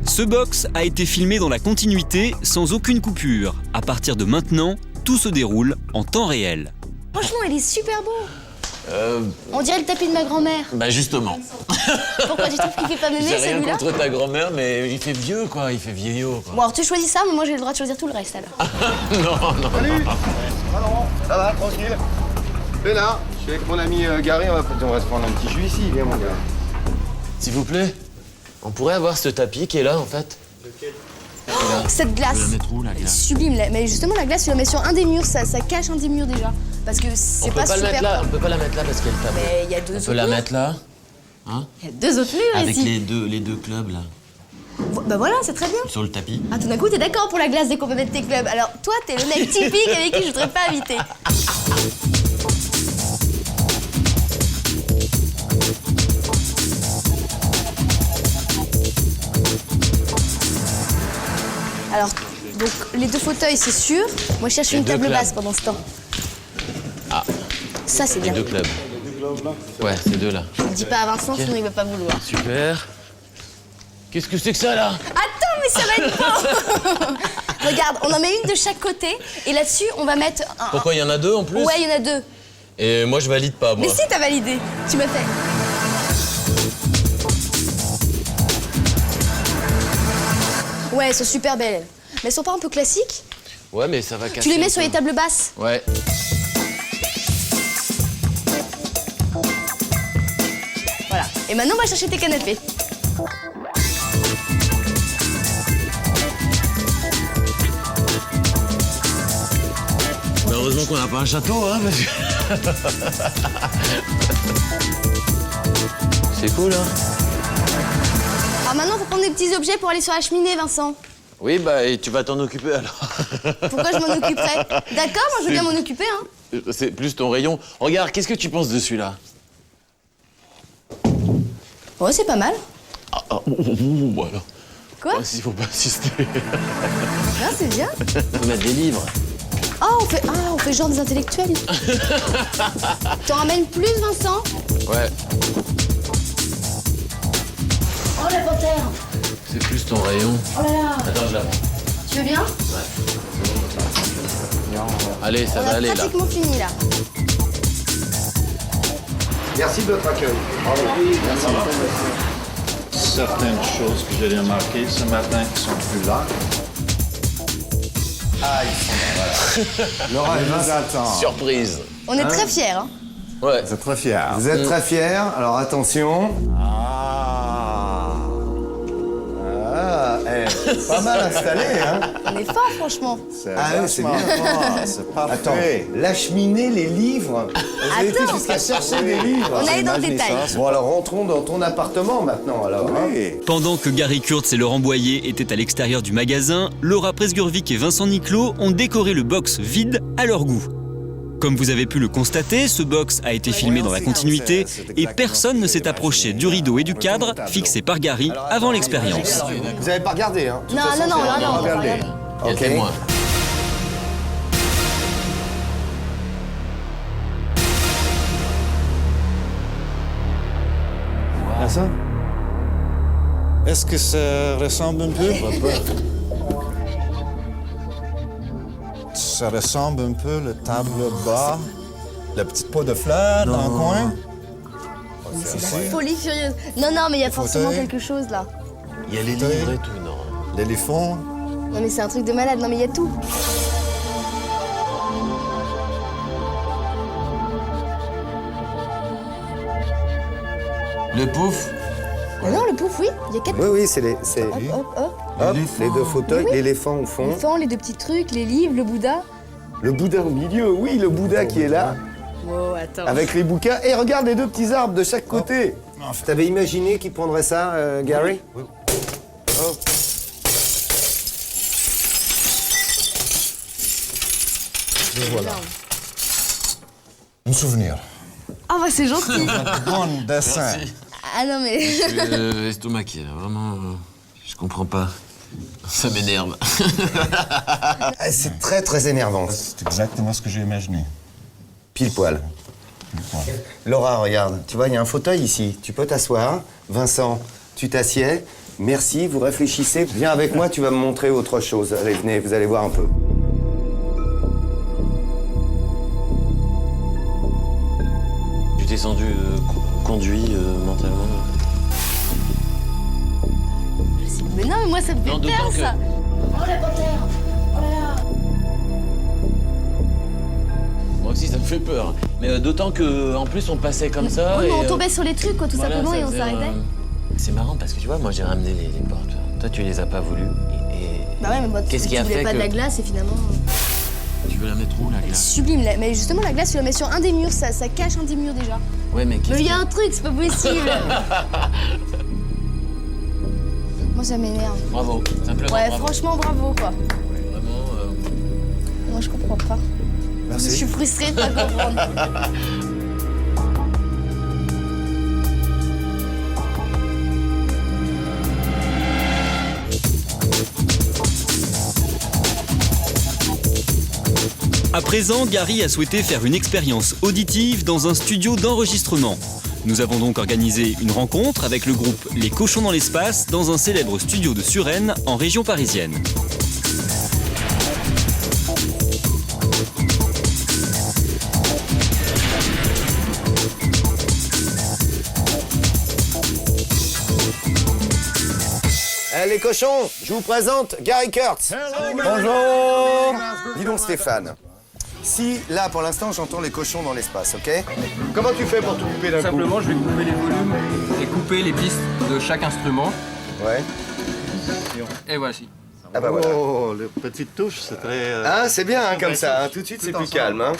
Speaker 1: Ce box a été filmé dans la continuité, sans aucune coupure. À partir de maintenant, tout se déroule en temps réel.
Speaker 6: Franchement, il est super beau. On dirait le tapis de ma grand-mère.
Speaker 8: Bah justement.
Speaker 6: Pourquoi tu trouves qu'il fait pas mémé
Speaker 8: J'ai rien
Speaker 6: celui-là?
Speaker 8: contre ta grand-mère, mais il fait vieux quoi, il fait vieillot quoi.
Speaker 6: Bon, alors tu choisis ça, mais moi j'ai le droit de choisir tout le reste alors.
Speaker 8: Non.
Speaker 3: Salut. Ça va, tranquille. Fais là, je suis avec mon ami Gary, on va se prendre un petit jus ici, viens mon gars.
Speaker 8: S'il vous plaît.
Speaker 10: On pourrait avoir ce tapis qui est là, en fait.
Speaker 11: Cette glace.
Speaker 10: On va la mettre où, la glace?
Speaker 11: Sublime. Mais justement, la glace, tu la mets sur un des murs, ça cache un des murs déjà. Parce que c'est pas super.
Speaker 10: On peut pas la mettre là parce qu'elle tape.
Speaker 11: Mais il y a deux
Speaker 10: On
Speaker 11: autres
Speaker 10: peut la
Speaker 11: murs.
Speaker 10: mettre là. Hein?
Speaker 11: Il y a deux autres murs
Speaker 10: Avec
Speaker 11: ici.
Speaker 10: les deux clubs, là.
Speaker 11: Bah voilà, c'est très bien.
Speaker 10: Sur le tapis.
Speaker 11: Ah, tout d'un coup, t'es d'accord pour la glace dès qu'on peut mettre tes clubs. Alors, toi, t'es le mec typique avec qui je voudrais pas habiter. Alors, donc, les deux fauteuils, c'est sûr. Moi, je cherche
Speaker 10: Les
Speaker 11: une
Speaker 10: deux
Speaker 11: table
Speaker 10: clubs.
Speaker 11: basse pendant ce temps.
Speaker 10: Ah,
Speaker 11: Ça, c'est
Speaker 10: les
Speaker 11: bien.
Speaker 10: deux clubs. Ouais, ces deux-là.
Speaker 11: Dis pas à Vincent,
Speaker 10: Ok.
Speaker 11: sinon il va pas vouloir.
Speaker 10: Super. Qu'est-ce que c'est que ça, là?
Speaker 11: Attends, mais ça va être beau. Regarde, on en met une de chaque côté. Et là-dessus, on va mettre un...
Speaker 10: Pourquoi, il y en a deux en plus?
Speaker 11: Ouais, il y en a deux.
Speaker 10: Et moi, je valide pas, moi.
Speaker 11: Mais si, t'as validé. Tu m'as fait. Ouais, elles sont super belles. Mais elles sont pas un peu classiques?
Speaker 10: Ouais, mais ça va casser.
Speaker 11: Tu les mets
Speaker 10: un
Speaker 11: sur
Speaker 10: peu.
Speaker 11: les tables basses?
Speaker 10: Ouais.
Speaker 11: Voilà. Et maintenant, on va chercher tes canapés.
Speaker 10: Mais heureusement qu'on n'a pas un château, hein, parce que... C'est cool, hein?
Speaker 11: Alors maintenant, faut prendre des petits objets pour aller sur la cheminée, Vincent.
Speaker 10: Oui, bah, et tu vas t'en occuper, alors.
Speaker 11: Pourquoi je m'en occuperais? D'accord, moi je veux bien m'en occuper, hein.
Speaker 10: C'est plus ton rayon. Regarde, qu'est-ce que tu penses de celui-là?
Speaker 11: Ouais, c'est pas mal.
Speaker 10: Voilà.
Speaker 11: Quoi?
Speaker 10: Oh, s'il faut pas insister.
Speaker 11: Non, c'est bien.
Speaker 10: On peut mettre des livres.
Speaker 11: Oh, on fait genre des intellectuels. T'en ramènes plus, Vincent?
Speaker 10: Ouais,
Speaker 11: Oh, la panthère.
Speaker 10: c'est plus ton rayon.
Speaker 11: Oh là là.
Speaker 10: Attends, je la prends.
Speaker 11: Tu veux bien?
Speaker 10: Allez, ça
Speaker 11: On
Speaker 10: va
Speaker 11: a
Speaker 10: aller, là.
Speaker 11: pratiquement fini, là.
Speaker 3: Merci de votre accueil.
Speaker 2: Certaines choses que j'ai remarquées ce matin qui sont plus là.
Speaker 3: Ah, ils sont là, voilà. Laura, elle nous attend.
Speaker 10: Surprise.
Speaker 11: On est très fiers, hein.
Speaker 10: Ouais.
Speaker 2: Vous êtes très fiers.
Speaker 3: Vous êtes très fiers, alors attention. Pas mal installé, hein.
Speaker 11: On est fort, franchement.
Speaker 3: Ah oui, c'est bien.
Speaker 2: C'est parfait.
Speaker 3: Attends, la cheminée, les livres. Vous avez été
Speaker 11: Attends.
Speaker 3: jusqu'à chercher des livres.
Speaker 11: On allait dans le
Speaker 2: Imaginez
Speaker 11: détail.
Speaker 2: ça,
Speaker 3: Bon, alors rentrons dans ton appartement maintenant, alors. hein.
Speaker 2: Oui.
Speaker 1: Pendant que Gary Kurtz et Laurent Boyer étaient à l'extérieur du magasin, Laura Presgurvic et Vincent Niclot ont décoré le box vide à leur goût. Comme vous avez pu le constater, ce box a été filmé dans la continuité et personne ne s'est approché du rideau et du cadre fixé par Gary avant l'expérience.
Speaker 3: Vous avez pas regardé, hein. De toute
Speaker 11: Non,
Speaker 3: façon,
Speaker 11: non,
Speaker 3: c'est
Speaker 11: non,
Speaker 3: rien
Speaker 11: non,
Speaker 3: à
Speaker 11: on va
Speaker 3: regarder.
Speaker 11: regarder.
Speaker 10: Il y a
Speaker 3: Ok.
Speaker 10: témoin.
Speaker 2: Ça? Est-ce que ça ressemble un peu? Ça ressemble un peu le table bas, la petite pot de fleurs dans le coin.
Speaker 11: C'est la folie furieuse. Non, non, mais il y a forcément
Speaker 2: fauteuil.
Speaker 11: quelque chose, là.
Speaker 10: Il y a les livres et tout, non?
Speaker 2: L'éléphant.
Speaker 11: Non, mais c'est un truc de malade. Non, mais il y a tout.
Speaker 10: Le pouf?
Speaker 11: Ah non, le pouf, oui. Il y a quatre...
Speaker 3: Oui, oui, c'est les,
Speaker 11: Hop, hop, hop.
Speaker 3: hop, les deux fauteuils,
Speaker 11: Oui, oui.
Speaker 3: l'éléphant au fond.
Speaker 11: Les fans, les deux petits trucs, les livres, le Bouddha.
Speaker 3: Le Bouddha au milieu, oui, le Bouddha qui est là,
Speaker 11: Wow, attends.
Speaker 3: avec les bouquins. Et regarde les deux petits arbres de chaque côté. T'avais imaginé qu'il prendrait ça, Gary? Oui.
Speaker 2: Voilà. Un souvenir.
Speaker 11: Ah, bah, c'est gentil.
Speaker 2: Bon dessin.
Speaker 11: Ah non, mais...
Speaker 10: Estomaqué, là, vraiment. Je comprends pas. Ça m'énerve.
Speaker 3: Ah, c'est très, très énervant.
Speaker 2: C'est exactement ce que j'ai imaginé.
Speaker 3: Pile poil. Laura, regarde, tu vois, il y a un fauteuil ici. Tu peux t'asseoir. Vincent, tu t'assieds. Merci, vous réfléchissez. Viens avec moi, tu vas me montrer autre chose. Allez, venez, vous allez voir un peu.
Speaker 10: Tu t'es senti conduit mentalement?
Speaker 11: Mais non, mais moi, ça me fait
Speaker 10: Non,
Speaker 11: peur,
Speaker 10: d'autant que-
Speaker 11: ça. Oh, la panthère. Oh là là.
Speaker 10: Moi aussi, ça me fait peur. Mais d'autant que, en plus, on passait comme ça.
Speaker 11: Oui, mais
Speaker 10: et,
Speaker 11: on tombait sur les trucs, quoi, tout
Speaker 10: voilà,
Speaker 11: simplement,
Speaker 10: ça
Speaker 11: et on
Speaker 10: faisait,
Speaker 11: s'arrêtait.
Speaker 10: C'est marrant parce que tu vois, moi j'ai ramené les portes. Toi, tu les as pas voulues.
Speaker 11: Bah ouais, mais bon,
Speaker 10: Qu'est-ce qui a
Speaker 11: tu voulais
Speaker 10: fait
Speaker 11: pas
Speaker 10: que...
Speaker 11: de la glace et finalement...
Speaker 10: Tu veux la mettre où, la glace?
Speaker 11: Sublime, mais justement la glace tu la mets sur un des murs, ça cache un des murs déjà.
Speaker 10: Ouais, mais
Speaker 11: Mais il y a un truc, c'est pas possible. Moi ça m'énerve.
Speaker 10: Bravo, simplement
Speaker 11: Ouais,
Speaker 10: bravo.
Speaker 11: franchement bravo quoi.
Speaker 10: Vraiment...
Speaker 11: Moi je comprends pas.
Speaker 3: Merci.
Speaker 11: Je suis frustrée de pas comprendre.
Speaker 1: À présent, Gary a souhaité faire une expérience auditive dans un studio d'enregistrement. Nous avons donc organisé une rencontre avec le groupe Les Cochons dans l'espace dans un célèbre studio de Suresnes en région parisienne.
Speaker 3: Les cochons, je vous présente Gary Kurtz. Bonjour. Dis donc Stéphane, si là pour l'instant j'entends les cochons dans l'espace, ok? Comment tu fais pour tout couper d'un coup?
Speaker 7: Simplement, je vais couper les volumes et couper les pistes de chaque instrument.
Speaker 3: Ouais.
Speaker 7: Et voici.
Speaker 3: Ah bah voilà.
Speaker 2: Oh, les petites touches, c'est très...
Speaker 3: Ah c'est bien hein, comme ça, hein. Tout de suite c'est plus calme. Hein.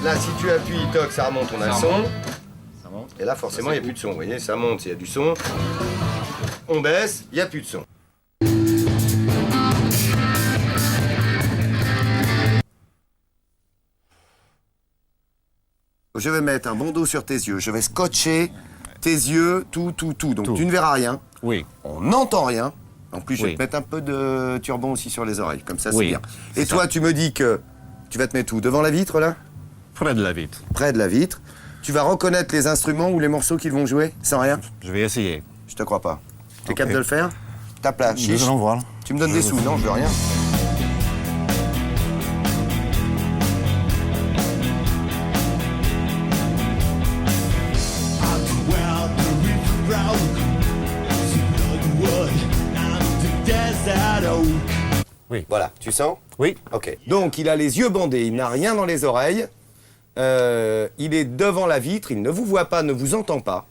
Speaker 3: Là si tu appuies, toc, ça remonte, on a le son. Et là forcément il n'y a plus de son, vous voyez, ça monte, il y a du son. On baisse, il n'y a plus de son. Je vais mettre un bandeau sur tes yeux, je vais scotcher tes yeux, tout. Donc tu ne verras rien.
Speaker 2: Oui.
Speaker 3: On n'entend rien. En plus, je vais
Speaker 2: Oui.
Speaker 3: te mettre un peu de turbon aussi sur les oreilles, comme ça c'est
Speaker 2: Oui,
Speaker 3: bien.
Speaker 2: c'est
Speaker 3: Et toi, tu me dis que tu vas te mettre où? Devant la vitre là?
Speaker 2: Près de la vitre.
Speaker 3: Près de la vitre. Tu vas reconnaître les instruments ou les morceaux qu'ils vont jouer sans rien?
Speaker 2: Je vais essayer.
Speaker 3: Je te crois pas. T'es
Speaker 2: Ok.
Speaker 3: capable de le faire? Tape là, chiche.
Speaker 2: Nous allons voir.
Speaker 3: Tu me donnes des sous? Non, je veux rien.
Speaker 2: Oui.
Speaker 3: Voilà, tu sens?
Speaker 2: Oui.
Speaker 3: Ok. Donc, il a les yeux bandés, il n'a rien dans les oreilles. Il est devant la vitre, il ne vous voit pas, ne vous entend pas.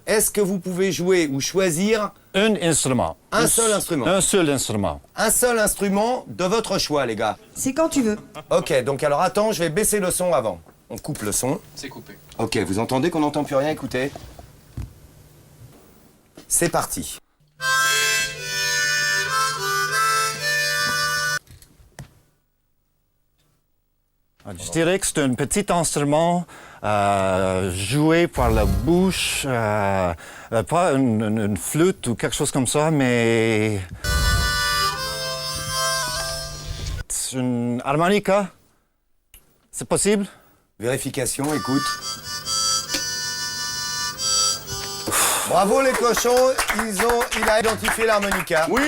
Speaker 3: Est-ce que vous pouvez jouer ou choisir
Speaker 2: Un instrument.
Speaker 3: Un seul instrument.
Speaker 2: Un seul instrument.
Speaker 3: un seul instrument de votre choix, les gars?
Speaker 9: C'est quand tu veux.
Speaker 3: Ok, donc alors attends, je vais baisser le son avant. On coupe le son.
Speaker 7: C'est coupé.
Speaker 3: Ok, vous entendez qu'on n'entend plus rien? Écoutez. C'est parti.
Speaker 2: Je dirais que c'est un petit instrument joué par la bouche, pas une flûte ou quelque chose comme ça, mais c'est une harmonica. C'est possible?
Speaker 3: Vérification, écoute. Bravo les cochons, il a identifié l'harmonica.
Speaker 2: Oui!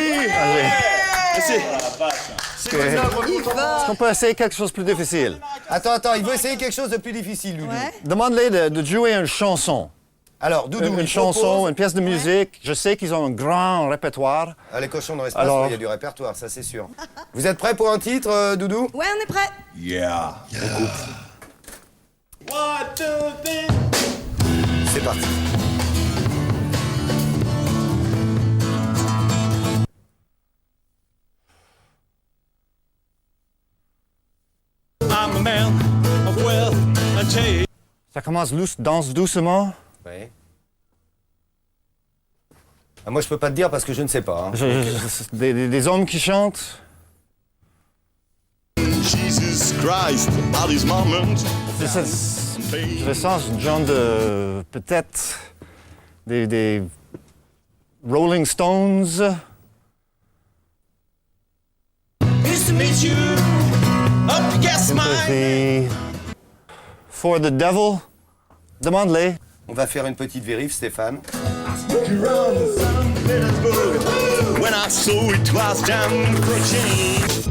Speaker 2: Est-ce qu'on peut essayer quelque chose de plus difficile?
Speaker 3: Attends, il veut essayer quelque chose de plus difficile, Doudou.
Speaker 2: Demande-les de jouer une chanson.
Speaker 3: Alors, Doudou,
Speaker 2: Une
Speaker 3: il
Speaker 2: chanson,
Speaker 3: propose-
Speaker 2: une pièce de musique. Je sais qu'ils ont un grand répertoire.
Speaker 3: Ah, les cochons dans l'espace,
Speaker 2: Alors-
Speaker 3: il y a du répertoire, ça c'est sûr. Vous êtes prêts pour un titre, Doudou?
Speaker 9: Ouais, on est prêt.
Speaker 3: C'est parti.
Speaker 2: Ça commence danse doucement.
Speaker 3: Oui. Ah, moi, je peux pas te dire parce que je ne sais pas. Hein.
Speaker 2: Des hommes qui chantent.
Speaker 12: Jesus Christ, at this moment.
Speaker 2: Je ressens un genre de... peut-être... des Rolling Stones.
Speaker 12: Nice to meet you. Up against
Speaker 2: Des... For the Devil. Demande-les.
Speaker 3: On va faire une petite vérif, Stéphane.
Speaker 12: When I saw it was time for change.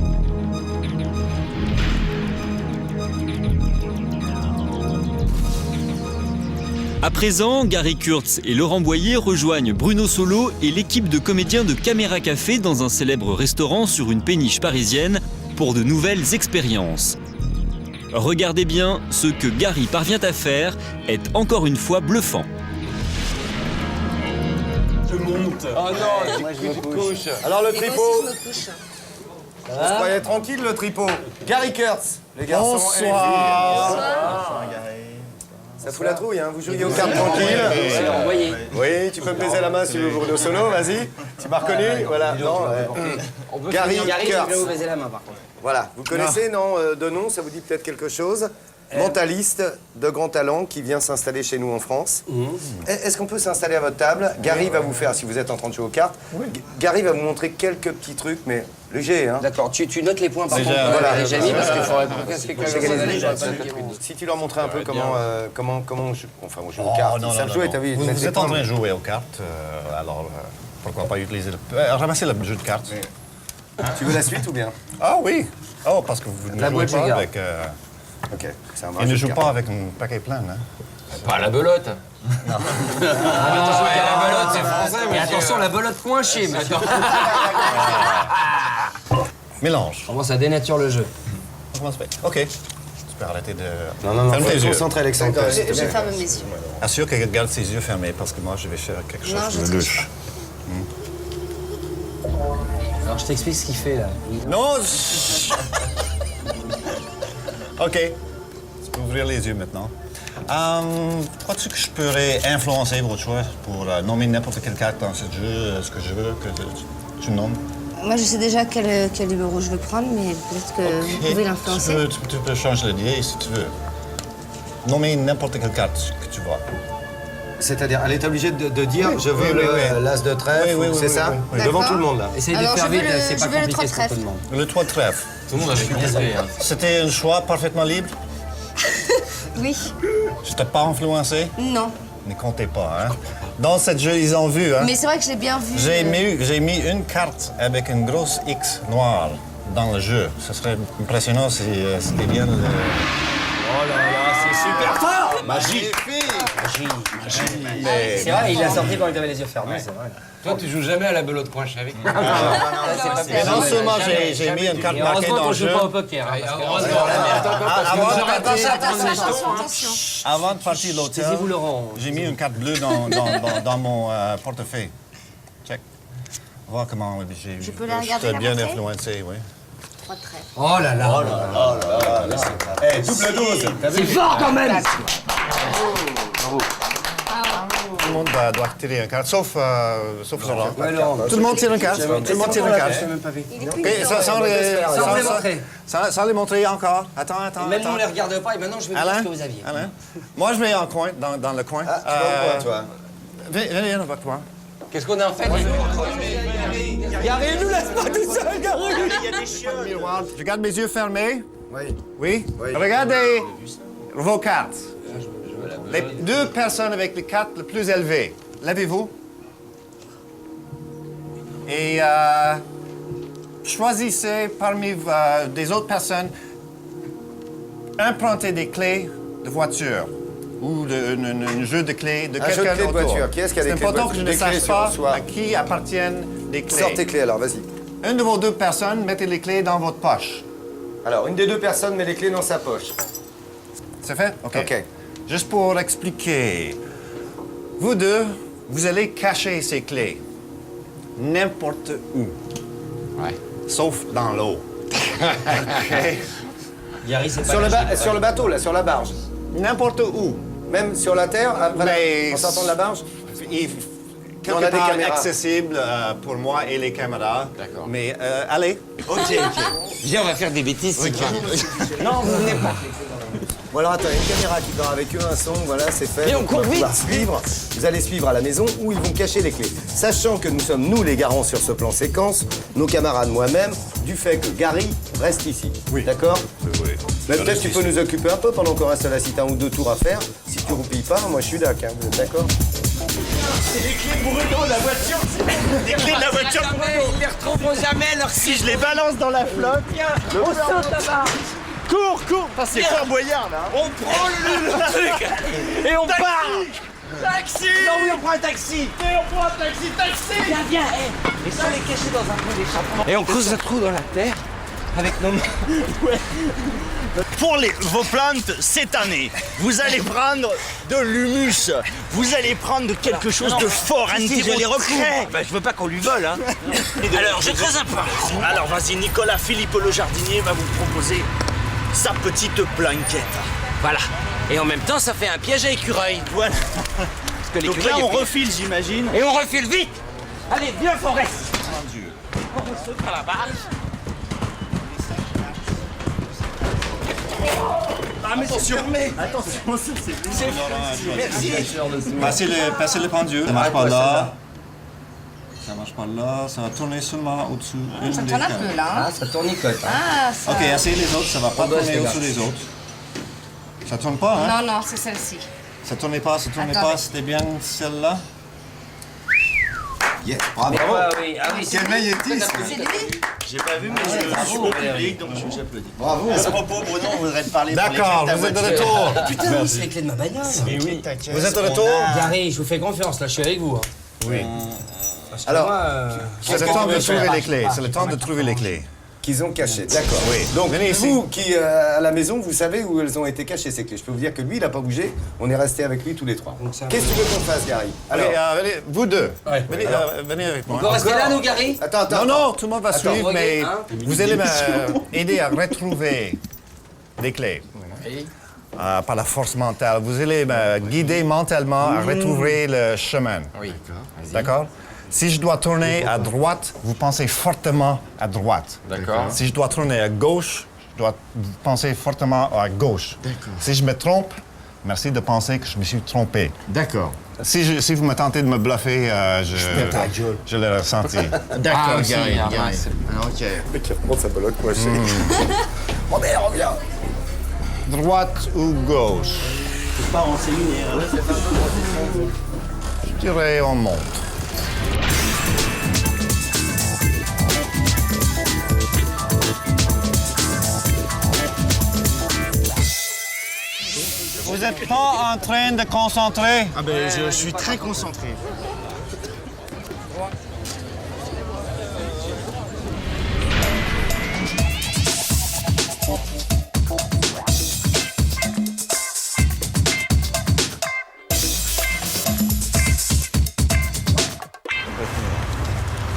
Speaker 1: À présent, Gary Kurtz et Laurent Boyer rejoignent Bruno Solo et l'équipe de comédiens de Caméra Café dans un célèbre restaurant sur une péniche parisienne pour de nouvelles expériences. Regardez bien, ce que Gary parvient à faire est encore une fois bluffant.
Speaker 10: honte.
Speaker 7: Oh non, moi je me couche.
Speaker 3: Alors le
Speaker 11: Et moi
Speaker 3: tripot,
Speaker 11: aussi, je me couche.
Speaker 3: on se croyait tranquille le tripot. Gary Kurtz, les garçons.
Speaker 2: Bonsoir.
Speaker 3: Ça fout la trouille, hein. Vous jouiez aux cartes tranquille. Oui, tu peux me baiser la main si tu veux Bruno Solo, vas-y. Tu m'as reconnu, voilà. Non, Gary Kurtz.
Speaker 7: Je vais vous baiser la main par contre.
Speaker 3: Voilà, vous connaissez, non, de nom, ça vous dit peut-être quelque chose. Mentaliste de grand talent qui vient s'installer chez nous en France. Est-ce qu'on peut s'installer à votre table? Gary va vous faire, si vous êtes en train de jouer aux cartes, Gary va vous montrer quelques petits trucs, mais légers, hein.
Speaker 7: D'accord, tu notes les points par contre.
Speaker 3: Voilà.
Speaker 7: Les Jamie, parce qu'il faudrait qu'on
Speaker 3: Si tu leur montrais un peu comment on joue, enfin, on joue aux cartes, ils savent jouer, t'as vu.
Speaker 2: Vous êtes en train de jouer aux cartes, alors pourquoi pas utiliser ramasser le jeu de cartes.
Speaker 3: Tu veux la suite ou bien?
Speaker 2: Ah oui. Oh, parce que vous ne
Speaker 7: La
Speaker 2: jouez
Speaker 7: boîte, je
Speaker 2: pas
Speaker 7: garde.
Speaker 2: avec...
Speaker 3: Ok, c'est un
Speaker 2: Il ne joue pas avec un paquet plein, hein.
Speaker 7: Pas la belote. Non. Attention, la belote, c'est français. Mais attention, la belote coinchée, monsieur.
Speaker 2: Mélange.
Speaker 7: Comment ça dénature le jeu?
Speaker 2: Comment ça fait? OK. Tu peux arrêter de...
Speaker 3: Non,
Speaker 2: Ferme
Speaker 3: faut
Speaker 2: tes
Speaker 3: être
Speaker 2: yeux.
Speaker 3: concentré, Alexandre.
Speaker 11: Je ferme mes yeux.
Speaker 2: Assure qu'elle garde ses yeux fermés, parce que moi, je vais faire quelque chose
Speaker 11: Non, je
Speaker 2: de
Speaker 11: triche
Speaker 2: louche.
Speaker 7: Alors je t'explique ce qu'il fait là.
Speaker 2: Non! OK. Tu peux ouvrir les yeux maintenant. Crois-tu que je pourrais influencer votre choix pour nommer n'importe quelle carte dans ce jeu, ce que je veux que tu nommes?
Speaker 11: Moi, je sais déjà quel numéro je veux prendre, mais peut-être que vous pouvez l'influencer.
Speaker 2: Tu peux changer l'idée si tu veux. Nommer n'importe quelle carte que tu vois.
Speaker 3: C'est-à-dire, elle est obligée de dire je veux l'as de trèfle, c'est ça?
Speaker 2: oui.
Speaker 3: Devant tout le monde, là.
Speaker 7: Essaye de
Speaker 11: Alors,
Speaker 7: faire
Speaker 11: je veux
Speaker 7: vite,
Speaker 11: le-
Speaker 7: c'est pas
Speaker 11: je veux le
Speaker 7: compliqué ce qu'on te
Speaker 11: trèfle.
Speaker 7: demande.
Speaker 2: Le 3 de trèfle.
Speaker 7: Tout le monde a fait l'esprit.
Speaker 2: C'était un choix parfaitement libre?
Speaker 11: Oui.
Speaker 2: Je t'ai pas influencé?
Speaker 11: Non.
Speaker 2: Ne comptez pas, hein? Dans ce jeu, ils ont vu, hein?
Speaker 11: Mais c'est vrai que je l'ai bien vu.
Speaker 2: J'ai mis une carte avec une grosse X noire dans le jeu. Ce serait impressionnant si c'était bien le...
Speaker 7: Oh là là, c'est super fort!
Speaker 2: Magie!
Speaker 7: C'est vrai, il l'a sorti quand il avait les yeux fermés, c'est vrai. Toi, tu joues jamais à la belote coinchée avec moi.
Speaker 2: Et non seulement j'ai mis une carte marquée dans le jeu...
Speaker 7: joue pas au poker.
Speaker 2: Avant de partir de l'hôtel,
Speaker 7: Taisez-vous, Laurent.
Speaker 2: j'ai mis une carte bleue dans mon portefeuille. Check. Voir comment j'ai
Speaker 11: peux la regarder, la
Speaker 2: bien
Speaker 11: montrer
Speaker 2: influencé, oui.
Speaker 11: 3 trèfles.
Speaker 7: Oh là là.
Speaker 3: Double dose.
Speaker 7: C'est fort quand même.
Speaker 2: Tout le monde doit tirer une carte, sauf Laurent.
Speaker 7: Ouais, Laurent.
Speaker 2: Tout le monde tire une carte. Tout le monde tire une carte.
Speaker 7: Je même pas vu.
Speaker 2: Ok, sans les montrer encore. Attends.
Speaker 7: Même nous, on les regarde pas et maintenant, je vais vous dire ce que vous aviez.
Speaker 2: Alain, moi, je mets en coin, dans le coin.
Speaker 3: Tu vois toi?
Speaker 2: Viens avec moi.
Speaker 7: Qu'est-ce qu'on a en fait? Gary, nous laisse pas tout seul, Gary!
Speaker 2: Miroir. Je garde mes yeux fermés.
Speaker 3: Oui.
Speaker 2: Oui? Regardez vos cartes. Les 2 personnes avec les cartes les plus élevées. Levez-vous. Et choisissez parmi des autres personnes, empruntez des clés de voiture ou un jeu de clés de
Speaker 3: Un jeu de
Speaker 2: quelqu'un
Speaker 3: clés de
Speaker 2: d'autre.
Speaker 3: voiture. Qui est-ce qui a des
Speaker 2: C'est
Speaker 3: clés de
Speaker 2: important que je
Speaker 3: voiture?
Speaker 2: ne
Speaker 3: Des clés
Speaker 2: sache
Speaker 3: sur
Speaker 2: pas
Speaker 3: soi.
Speaker 2: à qui appartiennent les clés.
Speaker 3: Sors tes clés alors, vas-y.
Speaker 2: Une de vos 2 personnes, mettez les clés dans votre poche.
Speaker 3: Alors, une des 2 personnes met les clés dans sa poche.
Speaker 2: C'est fait?
Speaker 3: OK.
Speaker 2: Juste pour expliquer. Vous 2, vous allez cacher ces clés. N'importe où.
Speaker 7: Ouais.
Speaker 2: Sauf dans l'eau. OK?
Speaker 7: Gary, c'est
Speaker 3: Sur le bateau, là, sur la barge.
Speaker 2: N'importe où.
Speaker 3: Même sur la terre,
Speaker 2: Mais
Speaker 3: en sortant de la barge?
Speaker 2: Quelque
Speaker 3: On a des
Speaker 2: part
Speaker 3: caméras.
Speaker 2: accessible pour moi et les caméras.
Speaker 7: D'accord.
Speaker 2: Mais allez.
Speaker 7: Ok. Viens, on va faire des bêtises, Non, vous venez pas.
Speaker 3: Bon alors attends, il y a une caméra qui part avec eux, un son, voilà, c'est fait.
Speaker 7: Mais on
Speaker 3: Donc,
Speaker 7: court
Speaker 3: va pouvoir
Speaker 7: vite.
Speaker 3: suivre. Vous allez suivre à la maison où ils vont cacher les clés. Sachant que nous sommes, nous, les garants sur ce plan séquence, nos camarades, moi-même, du fait que Gary reste ici. Oui. D'accord?
Speaker 2: Oui.
Speaker 3: Mais peut-être tu peux nous occuper un peu pendant qu'on reste là, si t'as 1 ou 2 tours à faire. Si tu roupilles pas, moi je suis là, hein. Vous êtes d'accord?
Speaker 12: C'est les clés de Bruno de la voiture. Les clés de la voiture de Bruno.
Speaker 7: Ils les retrouveront jamais, leur
Speaker 12: Si je les balance dans la flotte, on saute là-bas. Cours, parce que c'est Fort Boyard là. On prend le truc et on part. Taxi. Non oui, on prend un taxi. Et on prend un taxi.
Speaker 7: Viens, laissons-les cacher dans un coin d'échappement. Et on creuse un trou dans la terre.
Speaker 12: avec nos mains. Ouais. Pour vos plantes, cette année, vous allez prendre de l'humus. Vous allez prendre quelque chose de fort, un petit je les recrée.
Speaker 13: Bah, je veux pas qu'on lui vole, hein.
Speaker 12: Alors, j'ai très important. Alors, vas-y, Nicolas Philippe le jardinier va vous proposer sa petite blanquette.
Speaker 13: Voilà. Et en même temps, ça fait un piège à écureuil.
Speaker 12: Voilà.
Speaker 13: Parce que
Speaker 12: donc là, on refile, j'imagine.
Speaker 13: Et on refile vite. Allez, viens, Forest. On saute à la base.
Speaker 12: Ah, mais c'est fermé. Attention, c'est
Speaker 2: Merci. Passez le pendule. Ça marche pas là. Ça marche pas là. Ça va tourner seulement au-dessus.
Speaker 9: Ça tourne un peu là.
Speaker 7: Ah, ça tournicote. Hein.
Speaker 9: Ah, ça...
Speaker 2: Ok, essayez les autres. Ça va pas tourner au-dessus des autres. Ça tourne pas, hein?
Speaker 9: Non, c'est celle-ci.
Speaker 2: Ça tournait pas, c'était bien celle-là?
Speaker 3: Yeah, bravo.
Speaker 7: Ah oui,
Speaker 3: Quel magnétisme.
Speaker 9: C'est lui?
Speaker 12: J'ai pas vu, mais je suis au public, donc j'applaudis.
Speaker 3: Bravo.
Speaker 12: À ce propos, Bruno, on voudrait te parler
Speaker 2: D'accord, vous êtes de retour.
Speaker 7: Putain, c'est les clés de ma bagnole.
Speaker 12: Oui.
Speaker 2: Vous êtes de retour?
Speaker 7: Gary, je vous fais confiance, là, je suis avec vous. Hein.
Speaker 2: Oui.
Speaker 3: Alors,
Speaker 2: c'est le temps de trouver les clés. C'est le temps de trouver les clés.
Speaker 3: Qu'ils ont cachées, d'accord.
Speaker 2: Oui.
Speaker 3: Donc,
Speaker 2: Venez
Speaker 3: vous qui, à la maison, vous savez où elles ont été cachées, ces clés. Je peux vous dire que lui, il n'a pas bougé. On est resté avec lui tous les trois. Qu'est-ce que tu veux qu'on fasse, Gary?
Speaker 2: Alors, venez, vous deux.
Speaker 7: Ouais.
Speaker 2: Venez avec moi.
Speaker 7: On peut rester là, nous, Gary?
Speaker 3: Attends.
Speaker 2: Non, tout le monde va suivre,
Speaker 7: regarde,
Speaker 2: mais
Speaker 7: hein.
Speaker 2: vous allez m'aider à retrouver les clés.
Speaker 7: Oui.
Speaker 2: Par la force mentale. Vous allez me guider mentalement à retrouver le chemin.
Speaker 7: Oui.
Speaker 2: D'accord? Si je dois tourner à droite, vous pensez fortement à droite.
Speaker 7: D'accord.
Speaker 2: Si je dois tourner à gauche, je dois penser fortement à gauche.
Speaker 3: D'accord.
Speaker 2: Si je me trompe, merci de penser que je me suis trompé.
Speaker 3: D'accord.
Speaker 2: Si vous me tentez de me bluffer, je l'ai ressenti.
Speaker 3: D'accord,
Speaker 7: Gary.
Speaker 3: Ok. Mais qui reprend sa bolotte pochée. Reviens.
Speaker 2: Droite ou gauche?
Speaker 12: C'est pas renseigné.
Speaker 2: Je dirais on monte. Vous n'êtes pas en train de concentrer?
Speaker 12: Ah ben, je suis très concentré.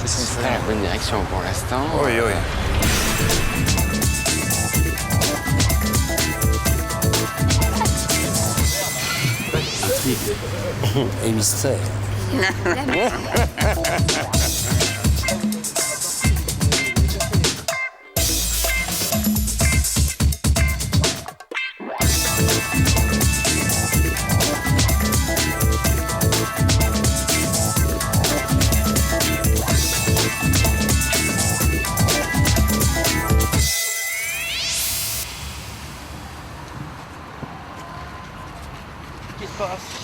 Speaker 7: C'est la bonne direction pour l'instant.
Speaker 2: Oui.
Speaker 7: Et mystère.
Speaker 2: Je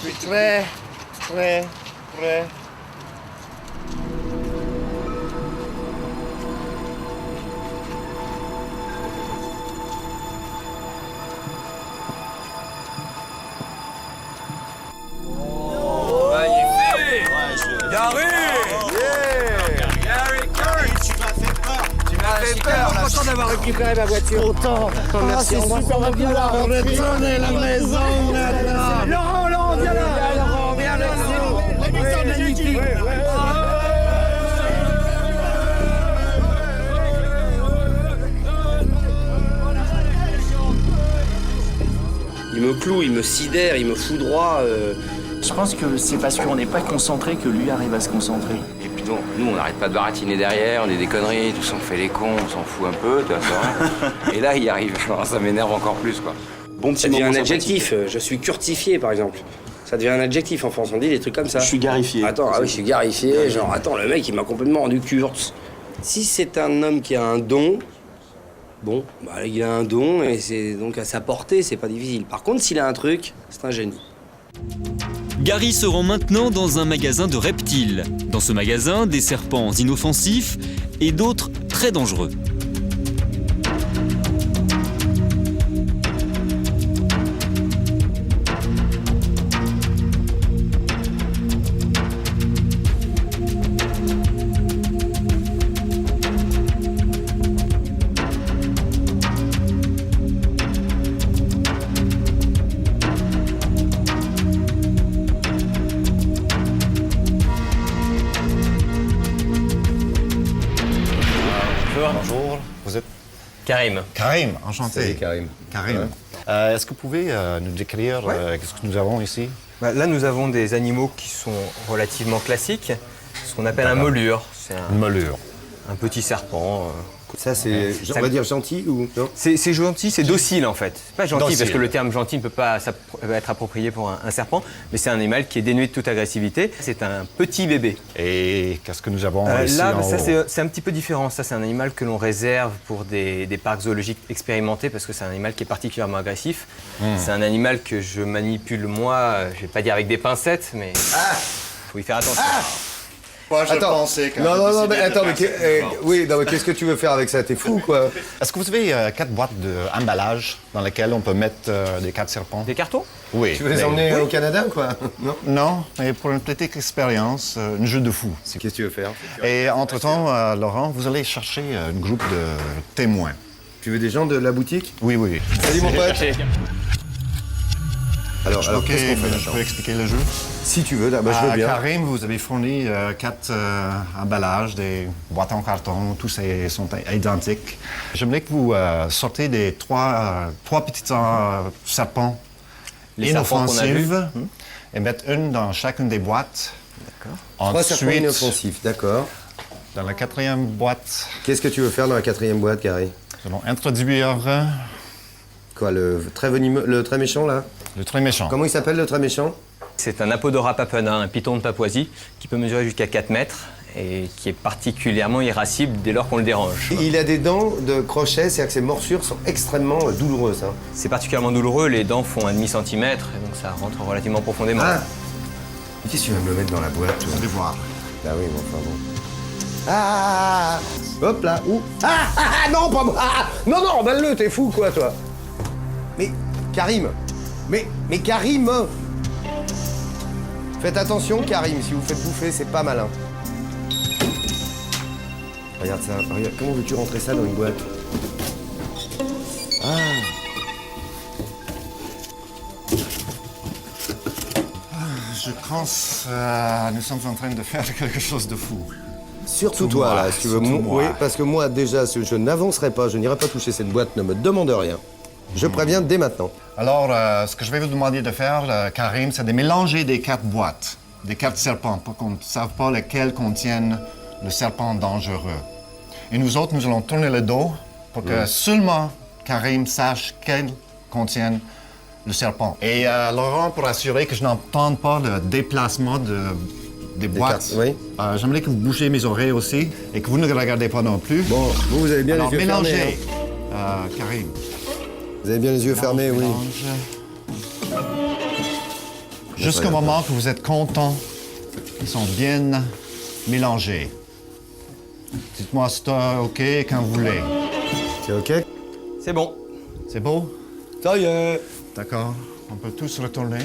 Speaker 2: suis très prêt.
Speaker 12: Gary! Gary Kurtz! Tu m'as fait peur! Je suis content d'avoir récupéré ma voiture. Content! Merci, on va bien là!
Speaker 2: Retournez la maison maintenant!
Speaker 12: Laurent, viens là! Laurent, viens là! Magnifique!
Speaker 13: Il me cloue, il me sidère, il me foudroie.
Speaker 14: Je pense que c'est parce qu'on n'est pas concentré que lui arrive à se concentrer.
Speaker 7: Et puis donc, nous, on n'arrête pas de baratiner derrière, on dit des conneries, tout ça, on fait les cons, on s'en fout un peu, tu vois. Et là, il arrive, alors, ça m'énerve encore plus, quoi.
Speaker 13: Bon petit moment. Ça devient un adjectif. Je suis curtifié, par exemple. Ça devient un adjectif en France, on dit des trucs comme ça.
Speaker 14: Je suis garifié.
Speaker 13: Attends, ah oui, je suis garifié. Genre, attends, le mec, il m'a complètement rendu Kurtz. Si c'est un homme qui a un don, bon, bah, il a un don et c'est donc à sa portée, c'est pas difficile. Par contre, s'il a un truc, c'est un génie.
Speaker 1: Gary se rend maintenant dans un magasin de reptiles. Dans ce magasin, des serpents inoffensifs et d'autres très dangereux.
Speaker 2: Bonjour. Bonjour. Vous êtes
Speaker 8: Karim.
Speaker 2: Karim, enchanté.
Speaker 3: Salut, Karim.
Speaker 2: Karim. Est-ce que vous pouvez nous décrire qu'est-ce que nous avons ici?
Speaker 15: Là, nous avons des animaux qui sont relativement classiques, ce qu'on appelle un molure. C'est
Speaker 2: Une molure.
Speaker 15: un petit serpent.
Speaker 3: Ça, c'est, on va dire gentil ou non?
Speaker 15: C'est gentil, c'est docile en fait. C'est pas gentil
Speaker 2: Docile.
Speaker 15: parce que le terme gentil ne peut pas être approprié pour un serpent, mais c'est un animal qui est dénué de toute agressivité. C'est un petit bébé.
Speaker 2: Et qu'est-ce que nous avons ici
Speaker 15: Là,
Speaker 2: en
Speaker 15: ça
Speaker 2: haut?
Speaker 15: c'est un petit peu différent. Ça, c'est un animal que l'on réserve pour des parcs zoologiques expérimentés parce que c'est un animal qui est particulièrement agressif. C'est un animal que je manipule moi, je vais pas dire avec des pincettes, mais faut y faire attention.
Speaker 2: Moi, je
Speaker 3: Attends.
Speaker 2: pensais que
Speaker 3: Non, mais attends, mais oui, non, mais qu'est-ce que tu veux faire avec ça? T'es fou, quoi.
Speaker 2: Est-ce que vous avez 4 boîtes d'emballage dans lesquelles on peut mettre des 4 serpents?
Speaker 15: Des cartons?
Speaker 2: Oui.
Speaker 3: Tu veux les emmener au Canada, quoi? Non?
Speaker 2: Non, mais pour une petite expérience, un jeu de fou.
Speaker 3: Qu'est-ce que tu veux faire?
Speaker 2: Et entre-temps, Laurent, vous allez chercher un groupe de témoins.
Speaker 3: Tu veux des gens de la boutique?
Speaker 2: Oui, oui.
Speaker 3: Salut, mon pote. Alors
Speaker 2: Ok,
Speaker 3: qu'est-ce qu'on fait
Speaker 2: je
Speaker 3: maintenant?
Speaker 2: peux expliquer le jeu?
Speaker 3: Si tu veux, je veux bien.
Speaker 2: Karim, vous avez fourni 4 emballages, des boîtes en carton, tous sont identiques. J'aimerais que vous sortez des trois petits serpents
Speaker 15: Les serpents qu'on a vus.
Speaker 2: inoffensifs et mettre une dans chacune des boîtes.
Speaker 15: D'accord.
Speaker 3: 3 serpents inoffensifs, d'accord.
Speaker 2: Dans la 4e boîte,
Speaker 3: Qu'est-ce que tu veux faire dans la 4e boîte, Carré?
Speaker 2: nous allons introduire
Speaker 3: Quoi, le très venimeux, le très méchant, là?
Speaker 2: le très méchant.
Speaker 3: Comment il s'appelle, le très méchant?
Speaker 15: C'est un Apodora papana, un python de Papouasie, qui peut mesurer jusqu'à 4 mètres et qui est particulièrement irascible dès lors qu'on le dérange.
Speaker 3: Il a des dents de crochet, c'est-à-dire que ses morsures sont extrêmement douloureuses. Hein.
Speaker 15: C'est particulièrement douloureux, les dents font 1,5 centimètre, et donc ça rentre relativement profondément.
Speaker 3: Ah! Qu'est-ce que tu vas me le mettre dans la boîte, toi?
Speaker 2: Vous allez voir.
Speaker 3: Bah oui, mais enfin bon. Ah! Hop là! Ouh! Ah! Non, pas moi! Non, emballe-le, t'es fou, quoi, toi! Mais, Karim! Mais Karim! Faites attention, Karim, si vous faites bouffer, c'est pas malin. Regarde ça, regarde, comment veux-tu rentrer ça dans une boîte? Ah!
Speaker 2: Je pense nous sommes en train de faire quelque chose de fou.
Speaker 3: Surtout toi, là, si tu veux. Oui, parce que moi, déjà, je n'avancerai pas, je n'irai pas toucher cette boîte, ne me demande rien. Je préviens dès maintenant.
Speaker 2: Alors, ce que je vais vous demander de faire, Karim, c'est de mélanger des 4 boîtes, des 4 serpents, pour qu'on ne sache pas lesquels contiennent le serpent dangereux. Et nous autres, nous allons tourner le dos pour que seulement Karim sache quels contiennent le serpent. Et Laurent, pour assurer que je n'entende pas le déplacement des boîtes, j'aimerais que vous bouchiez mes oreilles aussi et que vous ne regardez pas non plus.
Speaker 3: Bon, vous avez bien
Speaker 2: alors,
Speaker 3: les yeux
Speaker 2: mélangez,
Speaker 3: fermés.
Speaker 2: Karim.
Speaker 3: Vous avez bien les yeux fermés, oui.
Speaker 2: Jusqu'au moment que vous êtes content, ils sont bien mélangés. Dites-moi si c'est OK quand vous voulez.
Speaker 3: C'est OK?
Speaker 15: C'est bon.
Speaker 2: C'est beau?
Speaker 3: Ça y est.
Speaker 2: D'accord. On peut tous retourner.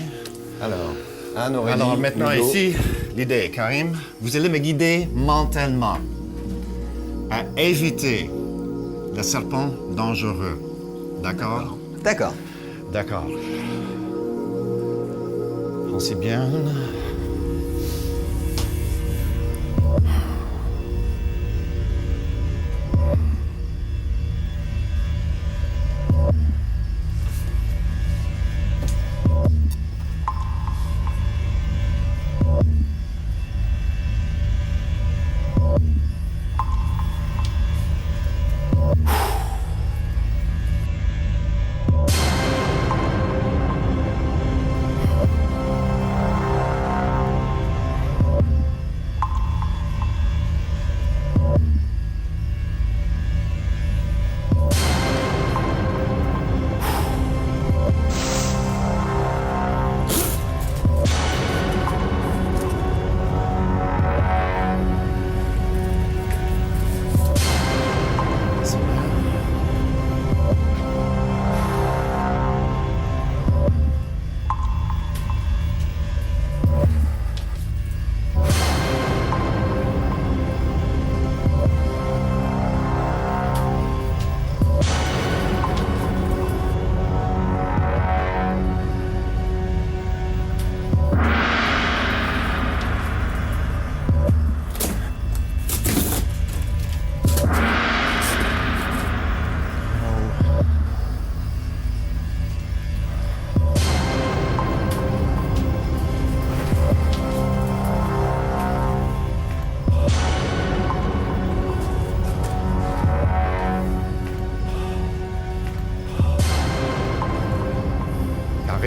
Speaker 3: Alors, Anne, Aurélie,
Speaker 2: Alors maintenant
Speaker 3: Hugo.
Speaker 2: ici, l'idée, Karim, vous allez me guider mentalement à éviter le serpent dangereux. D'accord?
Speaker 15: D'accord.
Speaker 2: D'accord. Pensez bien.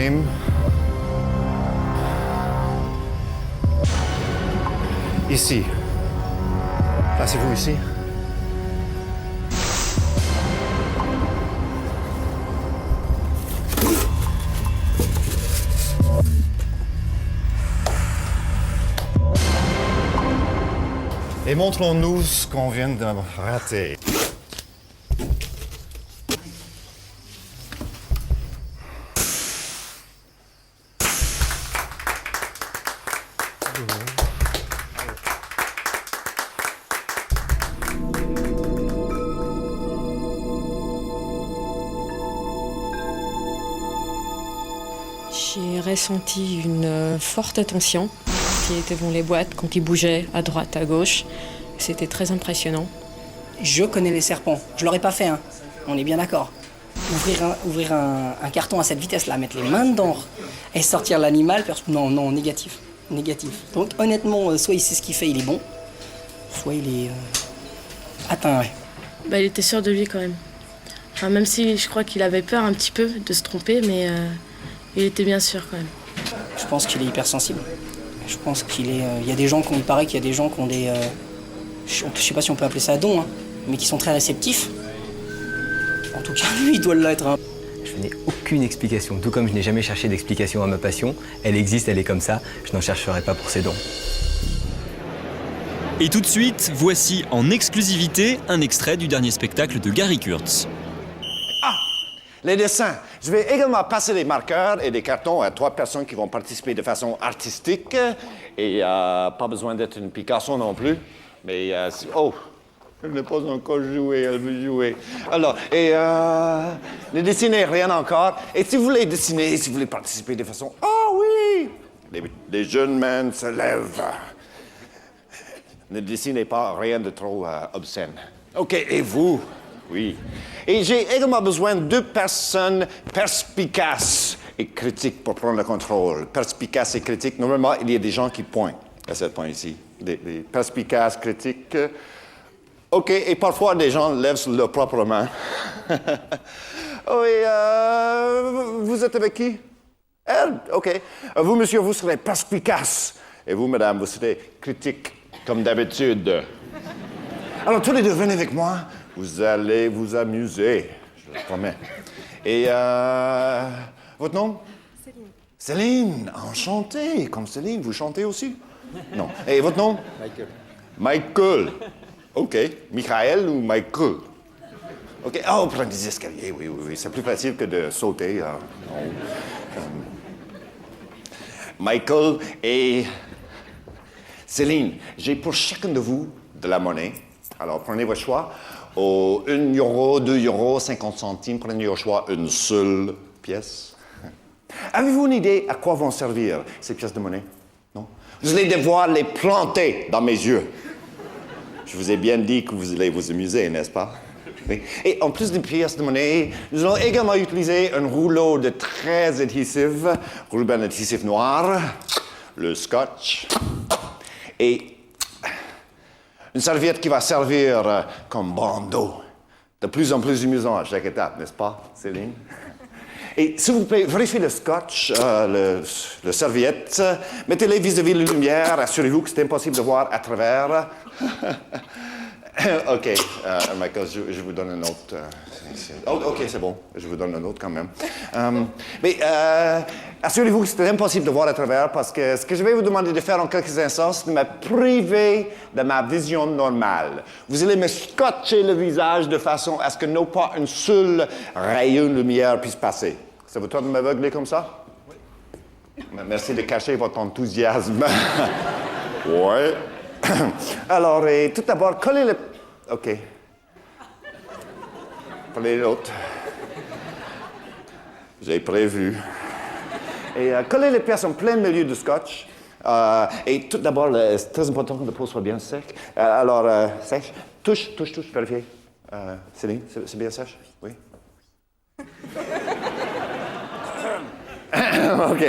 Speaker 2: Prime. Ici. Placez-vous ici. Et montrons-nous ce qu'on vient de rater.
Speaker 6: J'ai ressenti une forte tension qui était devant les boîtes quand ils bougeaient à droite, à gauche. C'était très impressionnant.
Speaker 16: Je connais les serpents. Je l'aurais pas fait, hein. On est bien d'accord. Ouvrir un carton à cette vitesse-là, mettre les mains dedans et sortir l'animal, non, négatif. Négatif. Donc honnêtement, soit il sait ce qu'il fait, il est bon, soit il est atteint, ouais.
Speaker 6: Bah, il était sûr de lui quand même. Enfin, même si je crois qu'il avait peur un petit peu de se tromper, mais il était bien sûr quand même.
Speaker 16: Je pense qu'il est hypersensible. Je pense qu'il est. Il y a des gens, il paraît qu'il y a des gens qui ont des. Je sais pas si on peut appeler ça dons, hein, mais qui sont très réceptifs. En tout cas, lui, il doit l'être. Hein.
Speaker 15: Je n'ai aucune explication. Tout comme je n'ai jamais cherché d'explication à ma passion, elle existe, elle est comme ça. Je n'en chercherai pas pour ses dons.
Speaker 1: Et tout de suite, voici en exclusivité un extrait du dernier spectacle de Gary Kurtz.
Speaker 2: Les dessins. Je vais également passer des marqueurs et des cartons à 3 personnes qui vont participer de façon artistique. Et pas besoin d'être une Picasso non plus. Mais oh, elle n'a pas encore joué, elle veut jouer. Alors, et ne dessinez rien encore. Et si vous voulez dessiner, si vous voulez participer de façon... Oh oui! Les jeunes mains se lèvent. Ne dessinez pas rien de trop obscène. OK, et vous? Oui. Et j'ai également besoin de 2 personnes perspicaces et critiques pour prendre le contrôle. Perspicaces et critiques, normalement, il y a des gens qui pointent à ce point ici. Des perspicaces, critiques. OK, et parfois, des gens lèvent leurs propres mains. Oui, vous êtes avec qui? Elle? OK. Vous, monsieur, vous serez perspicace. Et vous, madame, vous serez critique, comme d'habitude. Alors, tous les deux, venez avec moi. Vous allez vous amuser, je le promets. Et votre nom?
Speaker 6: Céline.
Speaker 2: Céline, enchantée. Comme Céline, vous chantez aussi? Non. Et votre nom?
Speaker 3: Michael.
Speaker 2: Michael. OK. Michael ou Michael? OK. Oh, prenez des escaliers, oui. C'est plus facile que de sauter. Michael et Céline, j'ai pour chacun de vous de la monnaie. Alors, prenez votre choix. Au 1 euro, 2 euros, 50 centimes, prenez au choix une seule pièce. Avez-vous une idée à quoi vont servir ces pièces de monnaie? Non? Vous allez devoir les planter dans mes yeux. Je vous ai bien dit que vous allez vous amuser, n'est-ce pas? Oui. Et en plus des pièces de monnaie, nous allons également utiliser un rouleau de 13 adhésifs, ruban adhésif noir, le scotch et une serviette qui va servir comme bandeau. De plus en plus amusant à chaque étape, n'est-ce pas, Céline? Et s'il vous plaît, vérifiez le scotch, le serviette. Mettez-les vis-à-vis de la lumière. Assurez-vous que c'est impossible de voir à travers. OK, Michael, je vous donne un autre. OK, c'est bon. Je vous donne un autre quand même. Mais assurez-vous que c'est impossible de voir à travers parce que ce que je vais vous demander de faire en quelques instants, c'est de me priver de ma vision normale. Vous allez me scotcher le visage de façon à ce que non pas une seule rayon de lumière puisse passer. Ça vous tente de m'aveugler comme ça? Oui. Merci de cacher votre enthousiasme. Ouais. Alors, tout d'abord, collez le... OK. Prenez l'autre. J'ai prévu. Et collez les pièces en plein milieu du scotch. Et tout d'abord, c'est très important que la peau soit bien sec. Alors, sèche. Touche, vérifiez. Céline, c'est bien sèche? Oui. OK.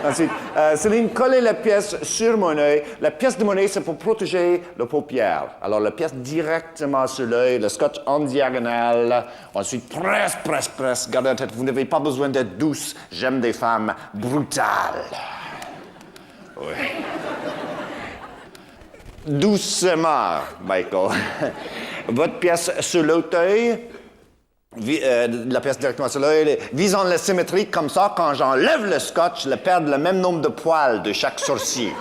Speaker 2: Ensuite, Céline, collez la pièce sur mon œil. La pièce de mon œil, c'est pour protéger le paupière. Alors, la pièce directement sur l'œil, le scotch en diagonale. Ensuite, presse, presse, presse. Gardez en tête, vous n'avez pas besoin d'être douce. J'aime des femmes brutales. Oui. Doucement, Michael. Votre pièce sur l'autre œil. La pièce directement sur l'œil, visant la symétrie, comme ça, quand j'enlève le scotch, je perds le même nombre de poils de chaque sourcil.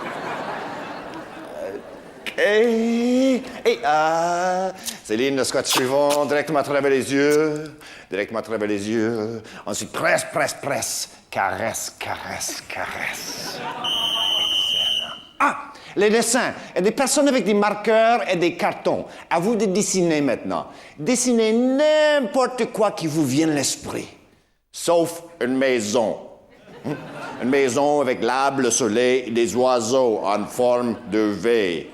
Speaker 2: Et Céline, le scotch suivant, directement à travers les yeux, directement à travers les yeux. Ensuite, presse, presse, presse, caresse, caresse, caresse. Excellent. Ah! Les dessins. Il y a des personnes avec des marqueurs et des cartons. À vous de dessiner maintenant. Dessinez n'importe quoi qui vous vienne à l'esprit. Sauf une maison. Une maison avec l'arbre, le soleil et des oiseaux en forme de V.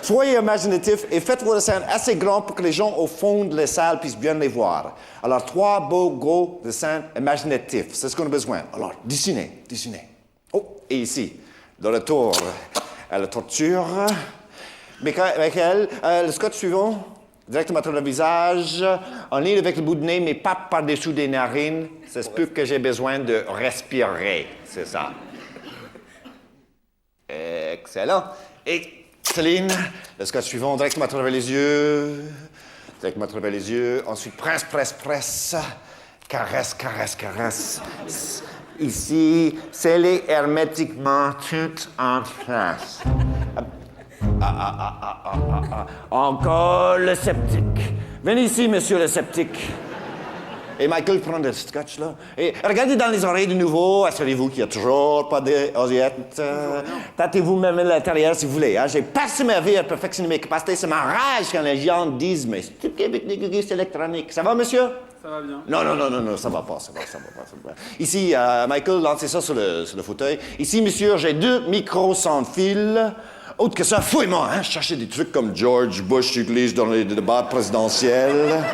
Speaker 2: Soyez imaginatifs et faites vos dessins assez grands pour que les gens au fond de la salle puissent bien les voir. Alors, 3 beaux, gros dessins imaginatifs. C'est ce qu'on a besoin. Alors, dessinez, dessinez. Oh, et ici. De retour à la torture. Michael, le scotch suivant, directement sur le visage, en ligne avec le bout de nez, mais pas par-dessous des narines. C'est ce que j'ai besoin de respirer. C'est ça. Excellent. Et Céline, le scotch suivant, directement à travers les yeux. Directement à travers les yeux. Ensuite, presse, presse, presse. Caresse, caresse, caresse. Ici, scellez hermétiquement tout en place. Encore le sceptique. Venez ici, monsieur le sceptique. Et Michael prend le scotch, là. Et regardez dans les oreilles de nouveau. Assurez-vous qu'il n'y a toujours pas d'oreillettes. Tâtez-vous même à l'intérieur si vous voulez. Hein? J'ai passé ma vie à perfectionner mes capacités. Ça m'enrage quand les gens disent « Mais c'est avec des gugus électroniques. » Ça va, monsieur?
Speaker 17: Ça va bien.
Speaker 2: Non, ça va pas. Ici, Michael, lancez ça sur le fauteuil. Ici, monsieur, j'ai 2 micros sans fil. Autre que ça, fouille-moi, hein? Cherchez des trucs comme George Bush utilise dans les débats présidentiels.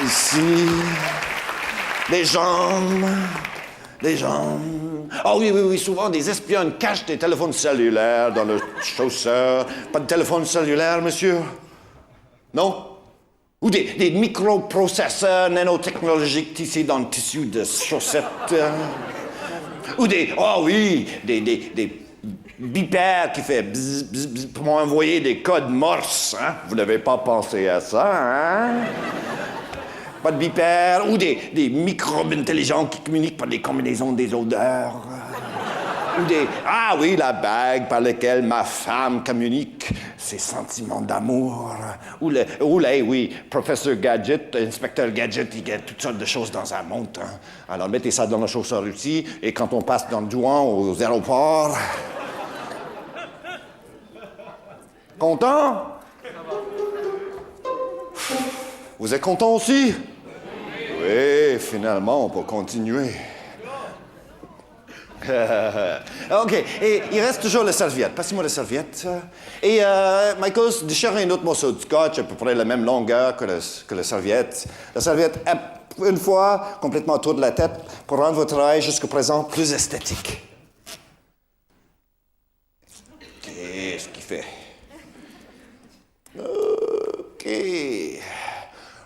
Speaker 2: Ici, des jambes. Ah oui, souvent, des espions cachent des téléphones cellulaires dans le chausseur. Pas de téléphone cellulaire, monsieur? Non? Ou des microprocesseurs nanotechnologiques tissés dans le tissu de chaussettes. Ou des bipères qui fait bzz, bzz, bzz pour m'envoyer des codes morse. Hein? Vous n'avez pas pensé à ça, hein? Pas de bipères. Ou des microbes intelligents qui communiquent par des combinaisons des odeurs. Ou la bague par laquelle ma femme communique ses sentiments d'amour. Professeur Gadget, inspecteur Gadget, il y a toutes sortes de choses dans sa montre. Hein. Alors, mettez ça dans le chausseur aussi, et quand on passe dans le douane aux aéroports... Content? Vous êtes content aussi? Oui, finalement, on peut continuer. OK. Et il reste toujours la serviette. Passez-moi la serviette. Et Michael, déchirez un autre morceau de scotch à peu près la même longueur que la serviette. La serviette, une fois, complètement autour de la tête pour rendre votre travail jusqu'à présent plus esthétique. Qu'est-ce qu'il fait? OK.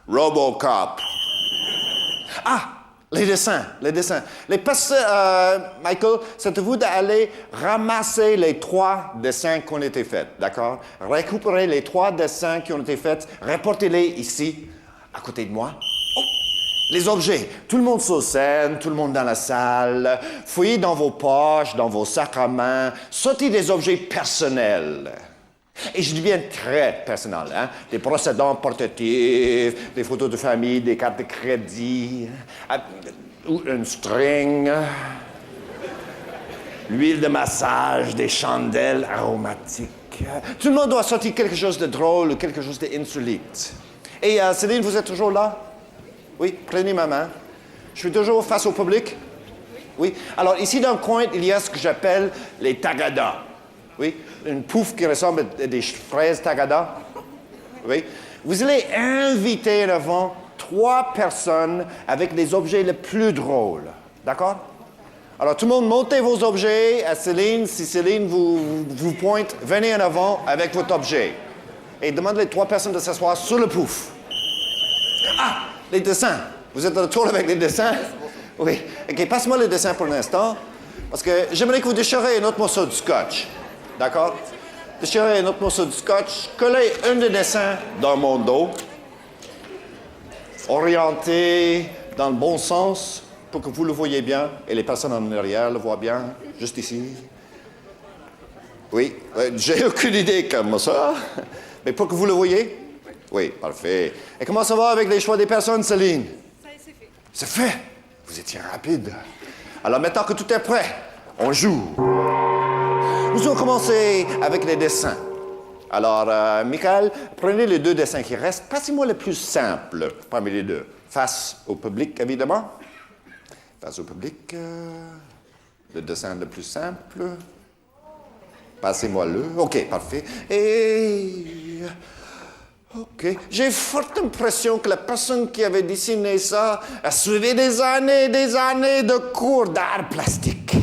Speaker 2: Robocop. Les dessins. Michael, c'est à vous d'aller ramasser les 3 dessins qui ont été faits, d'accord? Récupérez les 3 dessins qui ont été faits, reportez-les ici, à côté de moi. Oh! Les objets. Tout le monde sur scène, tout le monde dans la salle. Fouillez dans vos poches, dans vos sacs à main. Sortez des objets personnels. Et je dis bien très personnel, hein? Des procédants portatifs, des photos de famille, des cartes de crédit, ou une string, l'huile de massage, des chandelles aromatiques. Tout le monde doit sortir quelque chose de drôle ou quelque chose d'insolite. Et Céline, vous êtes toujours là? Oui, prenez ma main. Je suis toujours face au public? Oui. Alors, ici dans le coin, il y a ce que j'appelle les tagadas. Oui, une pouffe qui ressemble à des fraises tagada. Oui. Vous allez inviter devant 3 personnes avec les objets les plus drôles. D'accord? Alors, tout le monde, montez vos objets à Céline. Si Céline vous pointe, venez en avant avec votre objet. Et demandez les 3 personnes de s'asseoir sur le pouf. Ah! Les dessins. Vous êtes de retour avec les dessins? Oui. OK, passe-moi les dessins pour l'instant. Parce que j'aimerais que vous déchirez un autre morceau de scotch. D'accord? Déchirez un autre morceau de scotch. Collez un des dessins dans mon dos. Orienté dans le bon sens pour que vous le voyez bien et les personnes en arrière le voient bien. Juste ici. Oui, j'ai aucune idée comme ça. Mais pour que vous le voyez? Oui, parfait. Et comment ça va avec les choix des personnes, Céline? Ça y est, c'est fait. C'est fait? Vous étiez rapide. Alors maintenant que tout est prêt, on joue. Nous allons commencer avec les dessins. Alors, Michael, prenez les 2 dessins qui restent. Passez-moi le plus simple parmi les 2. Face au public, évidemment. Face au public. Le dessin le plus simple. Passez-moi-le. OK, parfait. Et... OK. J'ai forte impression que la personne qui avait dessiné ça a suivi des années de cours d'art plastique.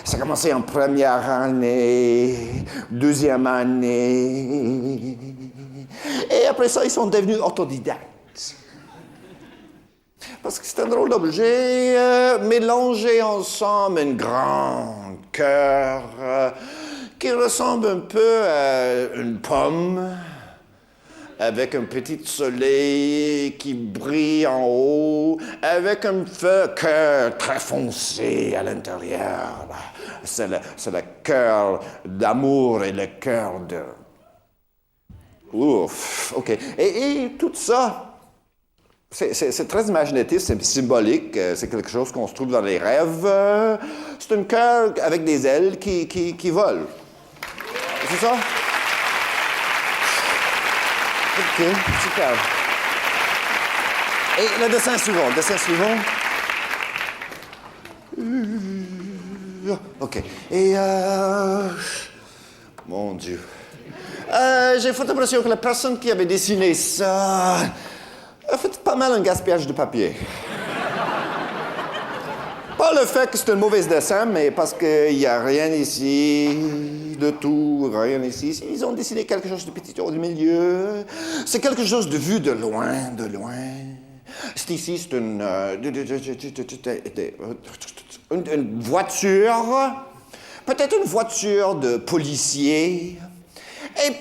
Speaker 2: Ça a commencé en première année, deuxième année. Et après ça, ils sont devenus autodidactes. Parce que c'est un drôle d'objet mélangé ensemble, un grand cœur qui ressemble un peu à une pomme, avec un petit soleil qui brille en haut, avec un feu cœur très foncé à l'intérieur. C'est le cœur d'amour et le cœur de... Ouf, OK. Et tout ça, c'est très imaginatif, c'est symbolique, c'est quelque chose qu'on se trouve dans les rêves. C'est un cœur avec des ailes qui volent. C'est ça? OK, super. Et le dessin suivant. OK. Et mon Dieu. J'ai fait l'impression que la personne qui avait dessiné ça a fait pas mal un gaspillage de papier. Pas le fait que c'est un mauvais dessin, mais parce qu'il n'y a rien ici, de tout, rien ici. Ils ont dessiné quelque chose de petit au milieu. C'est quelque chose de vu de loin. C'est ici, c'est une voiture, peut-être une voiture de policier. Et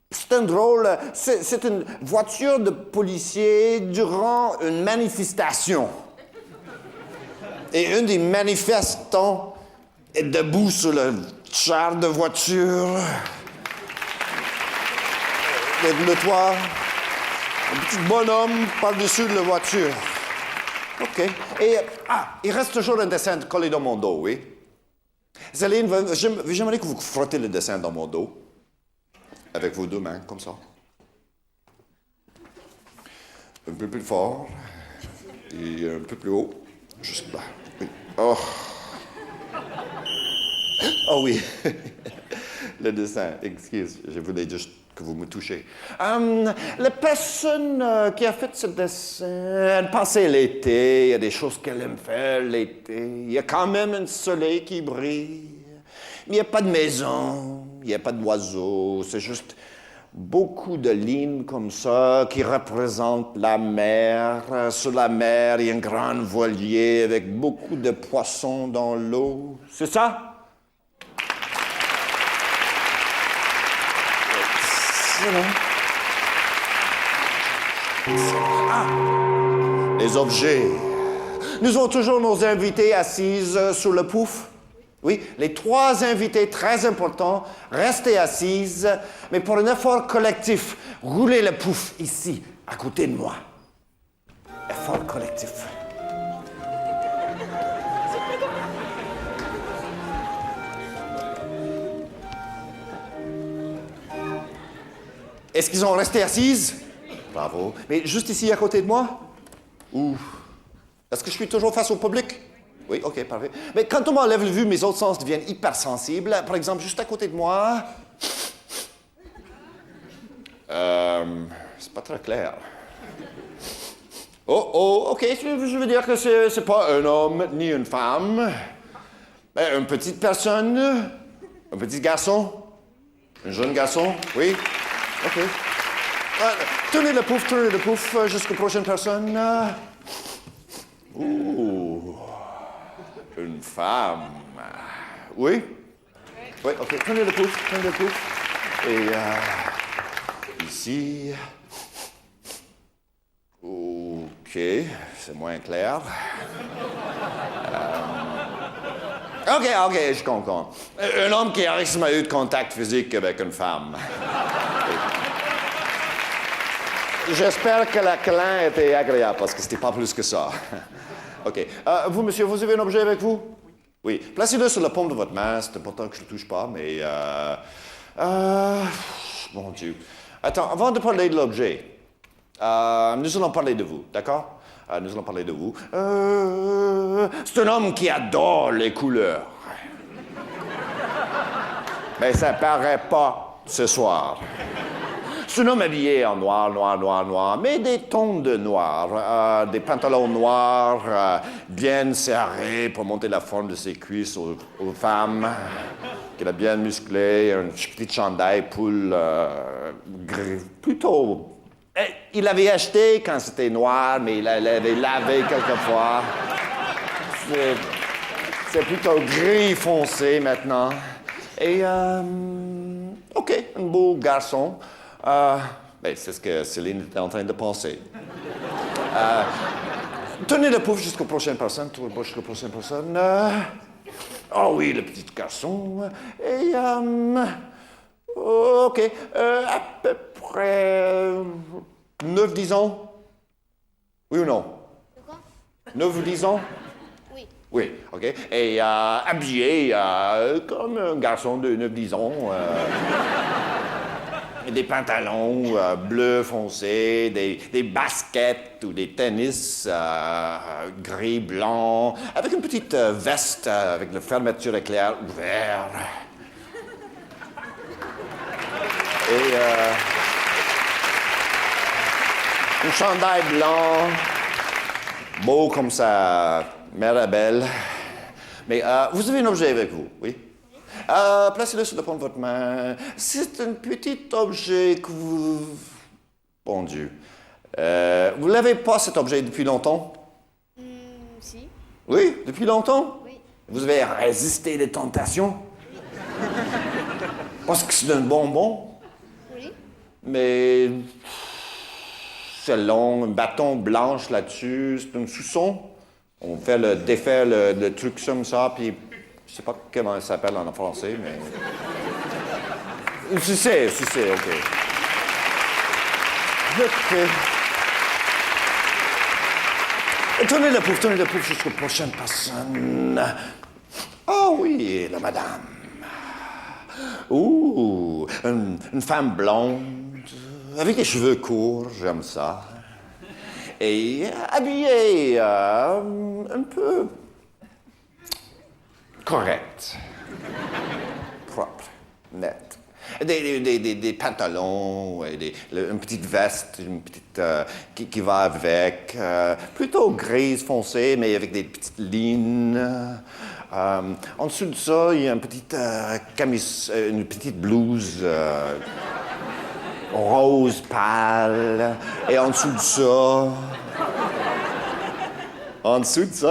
Speaker 2: c'est un drôle, c'est une voiture de policier durant une manifestation. Et un des manifestants est debout sur le char de voiture. Le toit. Un petit bonhomme par-dessus de la voiture. OK. Et, il reste toujours un dessin collé dans mon dos, oui? Céline, j'aimerais que vous frottez le dessin dans mon dos. Avec vos 2 mains, comme ça. Un peu plus fort. Et un peu plus haut. Juste là. Oui. Oh oui. Le dessin. Excuse, je voulais juste que vous me touchiez. La personne qui a fait ce dessin, elle pensait l'été. Il y a des choses qu'elle aime faire l'été. Il y a quand même un soleil qui brille. Mais il n'y a pas de maison. Il n'y a pas d'oiseaux. C'est juste beaucoup de lignes comme ça qui représentent la mer. Sur la mer, il y a un grand voilier avec beaucoup de poissons dans l'eau. C'est ça? Les objets. Nous avons toujours nos invités assises sur le pouf. Oui, les 3 invités très importants, restez assises, mais pour un effort collectif, roulez le pouf ici, à côté de moi. Effort collectif. Est-ce qu'ils ont resté assises? Bravo. Mais juste ici, à côté de moi? Ou est-ce que je suis toujours face au public? Oui, OK, parfait. Mais quand on m'enlève le vue, mes autres sens deviennent hypersensibles. Par exemple, juste à côté de moi... c'est pas très clair. Ok, je veux dire que c'est pas un homme ni une femme. Une petite personne, un petit garçon, un jeune garçon, oui. Ok. Tournez le pouf, jusqu'aux prochaines personnes. Une femme. Oui? Oui, ok, tournez le pouf. Et ici. Ok, c'est moins clair. Ok, je comprends. Un homme qui a récemment eu de contact physique avec une femme. J'espère que la câlin était agréable, parce que c'était pas plus que ça. Ok. Vous, monsieur, vous avez un objet avec vous? Oui. Placez-le sur la paume de votre main. C'est important que je ne le touche pas, mais... Mon Dieu. Attends, avant de parler de l'objet, nous allons parler de vous, d'accord? Nous allons parler de vous. C'est un homme qui adore les couleurs. Mais ça paraît pas ce soir. C'est un homme habillé en noir, mais des tons de noir. Des pantalons noirs, bien serrés pour monter la forme de ses cuisses aux femmes. Qu'il a bien musclé, un petit chandail poule gris, plutôt... Il l'avait acheté quand c'était noir, mais il l'avait lavé quelquefois. C'est plutôt gris foncé maintenant. Et, OK, un beau garçon. C'est ce que Céline était en train de penser. Tenez le pouf jusqu'aux prochaines personnes. Oh oui, le petit garçon. Et, OK, à peu près 9-10 ans. Oui ou non? Quoi? 9-10 ans? Oui. Oui, OK. Et habillé comme un garçon de 9-10 ans. Des pantalons bleus foncés, des baskets ou des tennis gris, blanc, avec une petite veste avec la fermeture éclair ouverte. Et un chandail blanc, beau comme sa mère est belle. Mais vous avez un objet avec vous, oui? Placez-le sur le paume de votre main. C'est un petit objet que vous... Bon Dieu. Vous n'avez pas cet objet depuis longtemps?
Speaker 11: Si.
Speaker 2: Oui, depuis longtemps?
Speaker 11: Oui.
Speaker 2: Vous avez résisté des tentations? Parce que c'est un bonbon?
Speaker 11: Oui.
Speaker 2: Mais... C'est long, un bâton blanche là-dessus, c'est un sousson. On fait défait le truc comme ça, puis... Je sais pas comment ça s'appelle en français, mais... Si c'est, OK. Tournez le pouf jusqu'aux prochaines personnes. Oh oui, la madame. Une femme blonde, avec des cheveux courts, j'aime ça. Et habillée un peu... correct. Propre, net. Des pantalons, une petite veste, une petite qui va avec, plutôt grise foncée, mais avec des petites lignes. En dessous de ça, il y a une petite blouse rose pâle. Et en dessous de ça,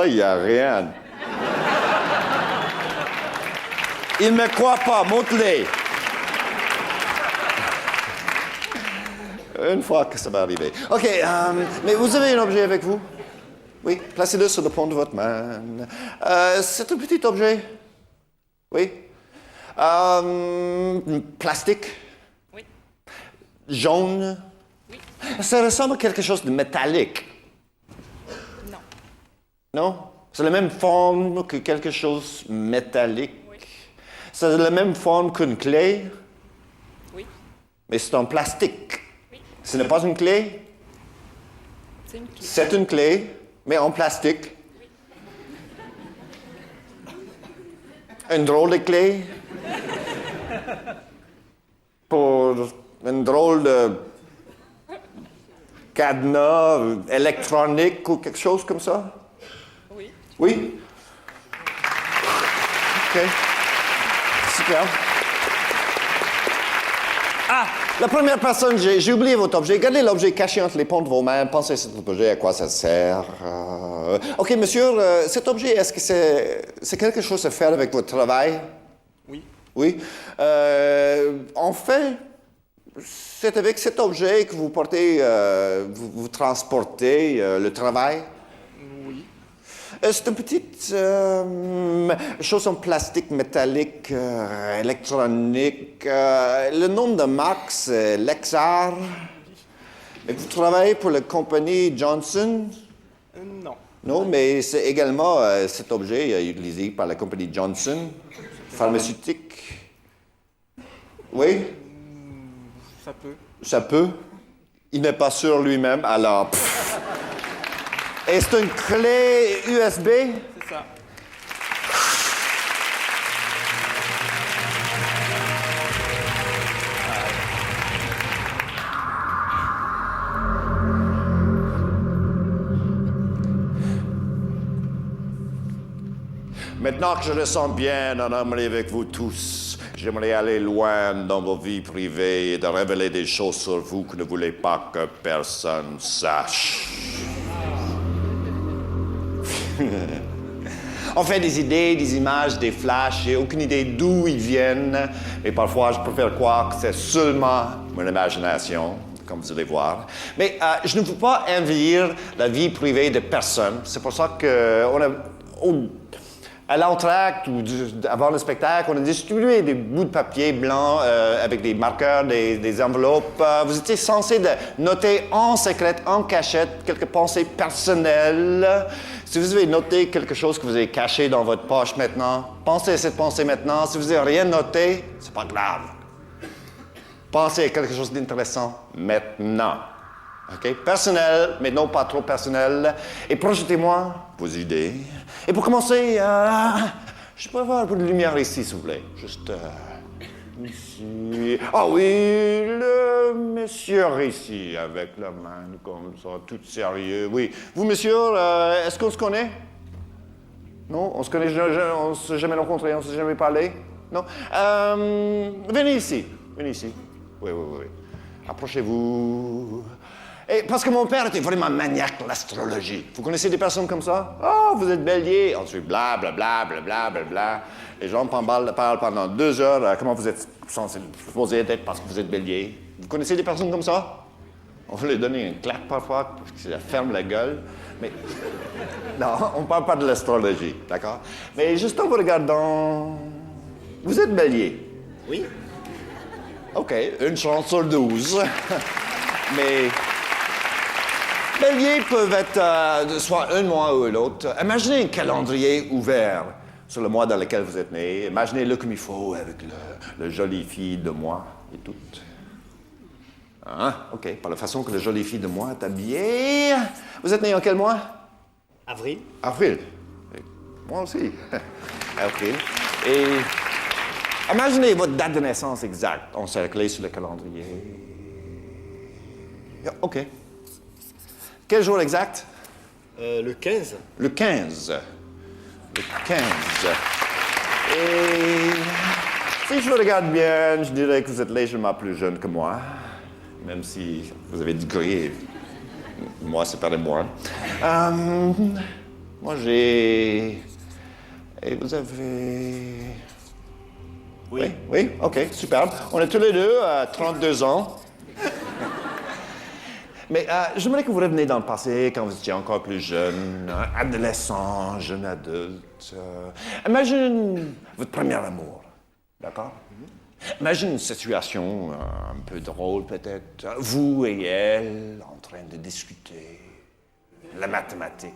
Speaker 2: il n'y a rien. Il ne me croit pas, montre-les. Une fois que ça va arriver. OK, mais vous avez un objet avec vous? Oui, placez-le sur le paume de votre main. C'est un petit objet? Oui. Plastique?
Speaker 17: Oui.
Speaker 2: Jaune?
Speaker 17: Oui.
Speaker 2: Ça ressemble à quelque chose de métallique?
Speaker 17: Non.
Speaker 2: Non? C'est la même forme que quelque chose de métallique?
Speaker 17: Oui.
Speaker 2: C'est la même forme qu'une clé?
Speaker 17: Oui.
Speaker 2: Mais c'est en plastique?
Speaker 17: Oui.
Speaker 2: Ce n'est pas une clé?
Speaker 17: C'est une clé.
Speaker 2: C'est une clé, mais en plastique?
Speaker 17: Oui.
Speaker 2: Une drôle de clé? Pour une drôle de cadenas électroniques ou quelque chose comme ça?
Speaker 17: Oui.
Speaker 2: Oui? OK. Super. Ah! La première personne, j'ai oublié votre objet. Gardez l'objet caché entre les paumes de vos mains. Pensez à cet objet, à quoi ça sert. OK, monsieur, cet objet, est-ce que c'est quelque chose à faire avec votre travail?
Speaker 12: Oui.
Speaker 2: Oui. En fait, c'est avec cet objet que vous portez, vous transportez le travail?
Speaker 12: Oui.
Speaker 2: C'est une petite chose en plastique, métallique, électronique. Le nom de marque, c'est Lexar. Et vous travaillez pour la compagnie Johnson?
Speaker 12: Non.
Speaker 2: Non, mais c'est également cet objet utilisé par la compagnie Johnson, pharmaceutique. Oui?
Speaker 12: Ça peut.
Speaker 2: Ça peut? Il n'est pas sûr lui-même, alors... pff. Et c'est une clé USB?
Speaker 12: C'est ça.
Speaker 2: Maintenant que je le sens bien en harmonie avec vous tous, j'aimerais aller loin dans vos vies privées et de révéler des choses sur vous que ne voulez pas que personne sache. On fait des idées, des images, des flashs, j'ai aucune idée d'où ils viennent, et parfois je préfère croire que c'est seulement mon imagination, comme vous allez voir. Mais je ne veux pas envahir la vie privée de personne. C'est pour ça qu'on a... à l'entracte ou avant le spectacle, on a distribué des bouts de papier blanc avec des marqueurs, des enveloppes. Vous étiez censé de noter en secret, en cachette, quelques pensées personnelles. Si vous avez noté quelque chose que vous avez caché dans votre poche maintenant, pensez à cette pensée maintenant. Si vous n'avez rien noté, c'est pas grave. Pensez à quelque chose d'intéressant maintenant. OK? Personnel, mais non pas trop personnel. Et projetez-moi vos idées. Et pour commencer, je peux avoir un peu de lumière ici, s'il vous plaît. Juste ici. Ah oui, le monsieur ici, avec la main comme ça, tout sérieux. Oui. Vous, monsieur, est-ce qu'on se connaît? Non? On se connaît, on ne s'est jamais rencontré, on ne s'est jamais parlé? Non? Venez ici. Venez ici. Oui, oui, oui. Approchez-vous. Et parce que mon père était vraiment maniaque de l'astrologie. Vous connaissez des personnes comme ça? Ah, oh, vous êtes bélier. Ensuite, bla, bla, bla, bla, bla, bla, bla. Les gens parlent pendant 2 heures. Comment vous êtes supposé être parce que vous êtes bélier? Vous connaissez des personnes comme ça? On veut leur donner une claque parfois, parce que ça ferme la gueule. Mais non, on ne parle pas de l'astrologie, d'accord? Mais juste en vous regardant... Vous êtes bélier? Oui. OK, une chance sur 12. Mais... Béliers peuvent être soit un mois ou l'autre. Imaginez un calendrier ouvert sur le mois dans lequel vous êtes né. Imaginez-le comme il faut, avec le joli fille de mois et tout. Hein? OK, par la façon que le joli fille de mois est habillé. Vous êtes né en quel mois?
Speaker 12: Avril.
Speaker 2: Avril. Et moi aussi. Avril. Et imaginez votre date de naissance exacte encerclée sur le calendrier. OK. Quel jour exact?
Speaker 12: Le 15.
Speaker 2: Le 15. Le 15. Et si je le regarde bien, je dirais que vous êtes légèrement plus jeune que moi. Même si vous avez du gris, moi, c'est pas de moi. Moi, j'ai... Et vous avez... Oui. Oui? OK, superbe. On est tous les deux à 32 ans. Mais j'aimerais que vous reveniez dans le passé, quand vous étiez encore plus jeune, adolescent, jeune adulte. Imagine votre premier amour, d'accord? Imagine une situation un peu drôle, peut-être. Vous et elle en train de discuter. La mathématique.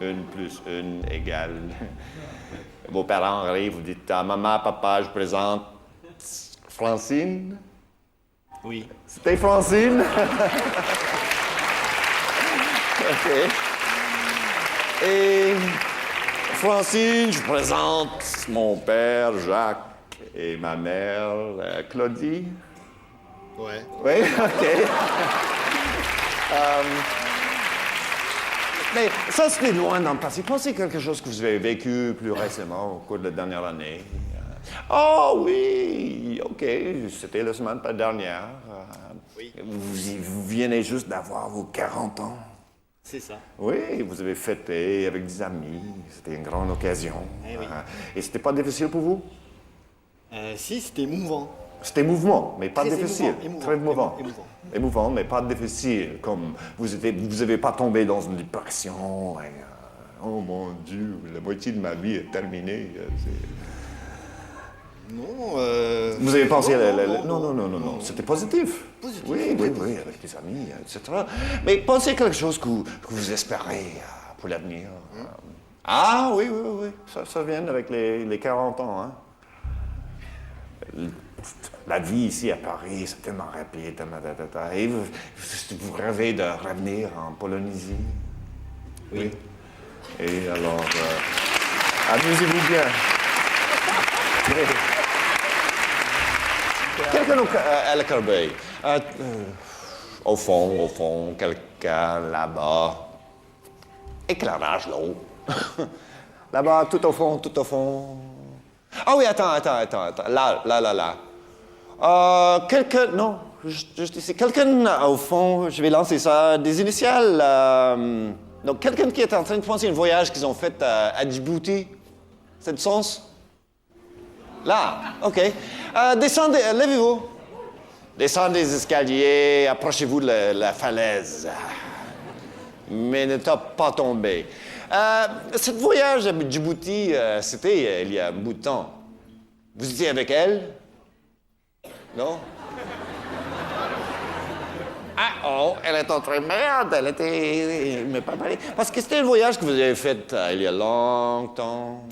Speaker 2: 1 + 1 égale... Vos parents arrivent, vous dites à maman, papa, je présente Francine.
Speaker 12: Oui.
Speaker 2: C'était Francine? OK. Et Francine, je présente mon père, Jacques, et ma mère, Claudie.
Speaker 12: Ouais.
Speaker 2: Oui? OK. Mais ça, c'était loin dans le passé. Pensez quelque chose que vous avez vécu plus récemment au cours de la dernière année. Oh oui, OK, c'était la semaine dernière.
Speaker 12: Oui.
Speaker 2: Vous venez juste d'avoir vos 40 ans.
Speaker 12: C'est ça.
Speaker 2: Oui, vous avez fêté avec des amis. C'était une grande occasion.
Speaker 12: Eh oui.
Speaker 2: Et c'était pas difficile pour vous?
Speaker 12: Si, c'était émouvant.
Speaker 2: C'était mouvement, mais pas
Speaker 12: Très
Speaker 2: difficile.
Speaker 12: émouvant,
Speaker 2: Très émouvant.
Speaker 12: émouvant.
Speaker 2: Émouvant, mais pas difficile. Comme vous n'avez pas tombé dans une dépression. Et, oh mon Dieu, la moitié de ma vie est terminée.
Speaker 12: Non,
Speaker 2: Vous avez pensé
Speaker 12: non.
Speaker 2: C'était positif.
Speaker 12: Positif.
Speaker 2: Oui, avec des amis, etc. Mais pensez quelque chose que vous espérez pour l'avenir. Ah oui. Ça vient avec les 40 ans. Hein? La vie ici à Paris, c'est tellement rapide. Et vous rêvez de revenir en Polynésie? Oui. Et alors, amusez-vous bien. Quelqu'un à la corbeille. Au fond, quelqu'un là-bas. Éclairage l'eau. Là-bas, tout au fond. Ah oui, attends. Là. Quelqu'un, non, juste ici. Quelqu'un au fond, je vais lancer ça, des initiales. Donc, quelqu'un qui est en train de penser un voyage qu'ils ont fait à Djibouti. C'est du sens? Là, OK. Descendez, levez-vous. Descendez les escaliers, approchez-vous de la falaise. Mais ne pas tomber. Ce voyage à Djibouti, c'était il y a un bout de temps. Vous étiez avec elle? Non? Elle est en train de merde, elle était... Mais pas parlé. Parce que c'était un voyage que vous avez fait il y a longtemps.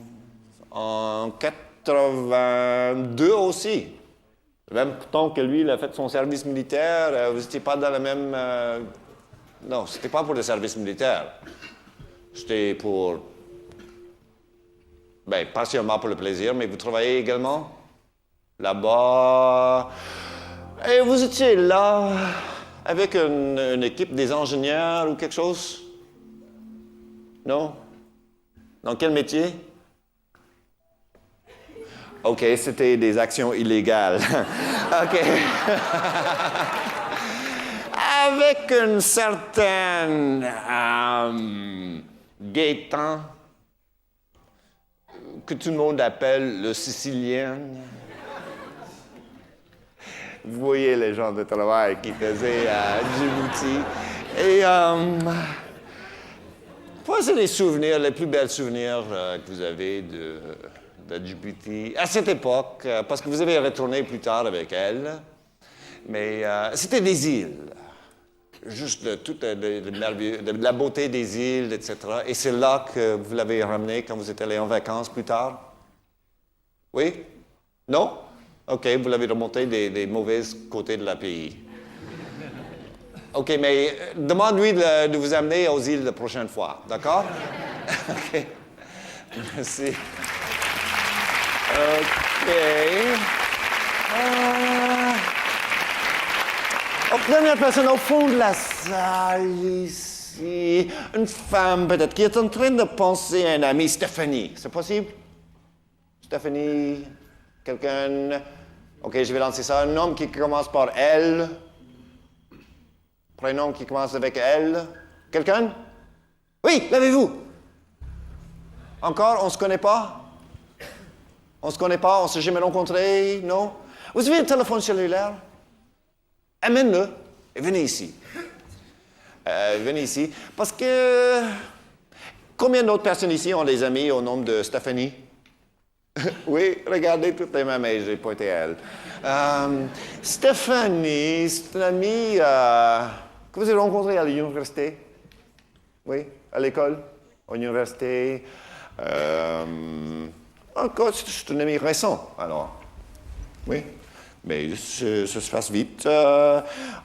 Speaker 2: En 82 aussi. Le même temps que lui, il a fait son service militaire, vous n'étiez pas dans la même... Non, c'était pas pour le service militaire. C'était pour... pas seulement pour le plaisir, mais vous travaillez également là-bas. Et vous étiez là avec une équipe des ingénieurs ou quelque chose? Non? Dans quel métier? OK, c'était des actions illégales. OK. Avec une certaine Gaétan, que tout le monde appelle le Sicilien. Vous voyez les gens de travail qui faisaient à Djibouti. Et c'est les souvenirs, les plus belles souvenirs que vous avez de Djibouti à cette époque, parce que vous avez retourné plus tard avec elle. Mais c'était des îles. Juste toute la beauté des îles, etc. Et c'est là que vous l'avez ramené quand vous êtes allé en vacances plus tard? Oui? Non? OK, vous l'avez remonté des mauvais côtés de la pays. OK, mais demande-lui de vous amener aux îles la prochaine fois, d'accord? OK. Merci. OK. Dernière personne au fond de la salle, ici. Une femme, peut-être, qui est en train de penser à un ami, Stéphanie. C'est possible? Stéphanie? Quelqu'un? OK, je vais lancer ça. Un nom qui commence par L. Prénom qui commence avec L. Quelqu'un? Oui, levez-vous. Encore, on se connaît pas? On se connaît pas, on s'est jamais rencontrés, non? Vous avez un téléphone cellulaire? Amène-le et venez ici. Venez ici. Parce que... Combien d'autres personnes ici ont des amis au nom de Stéphanie? Oui, regardez toutes les mêmes et j'ai pointé à elle. Stéphanie, c'est une amie que vous avez rencontrée à l'université. Oui, à l'école, à l'université. Encore, c'est un ami récent, alors. Oui. Mais ça se passe vite.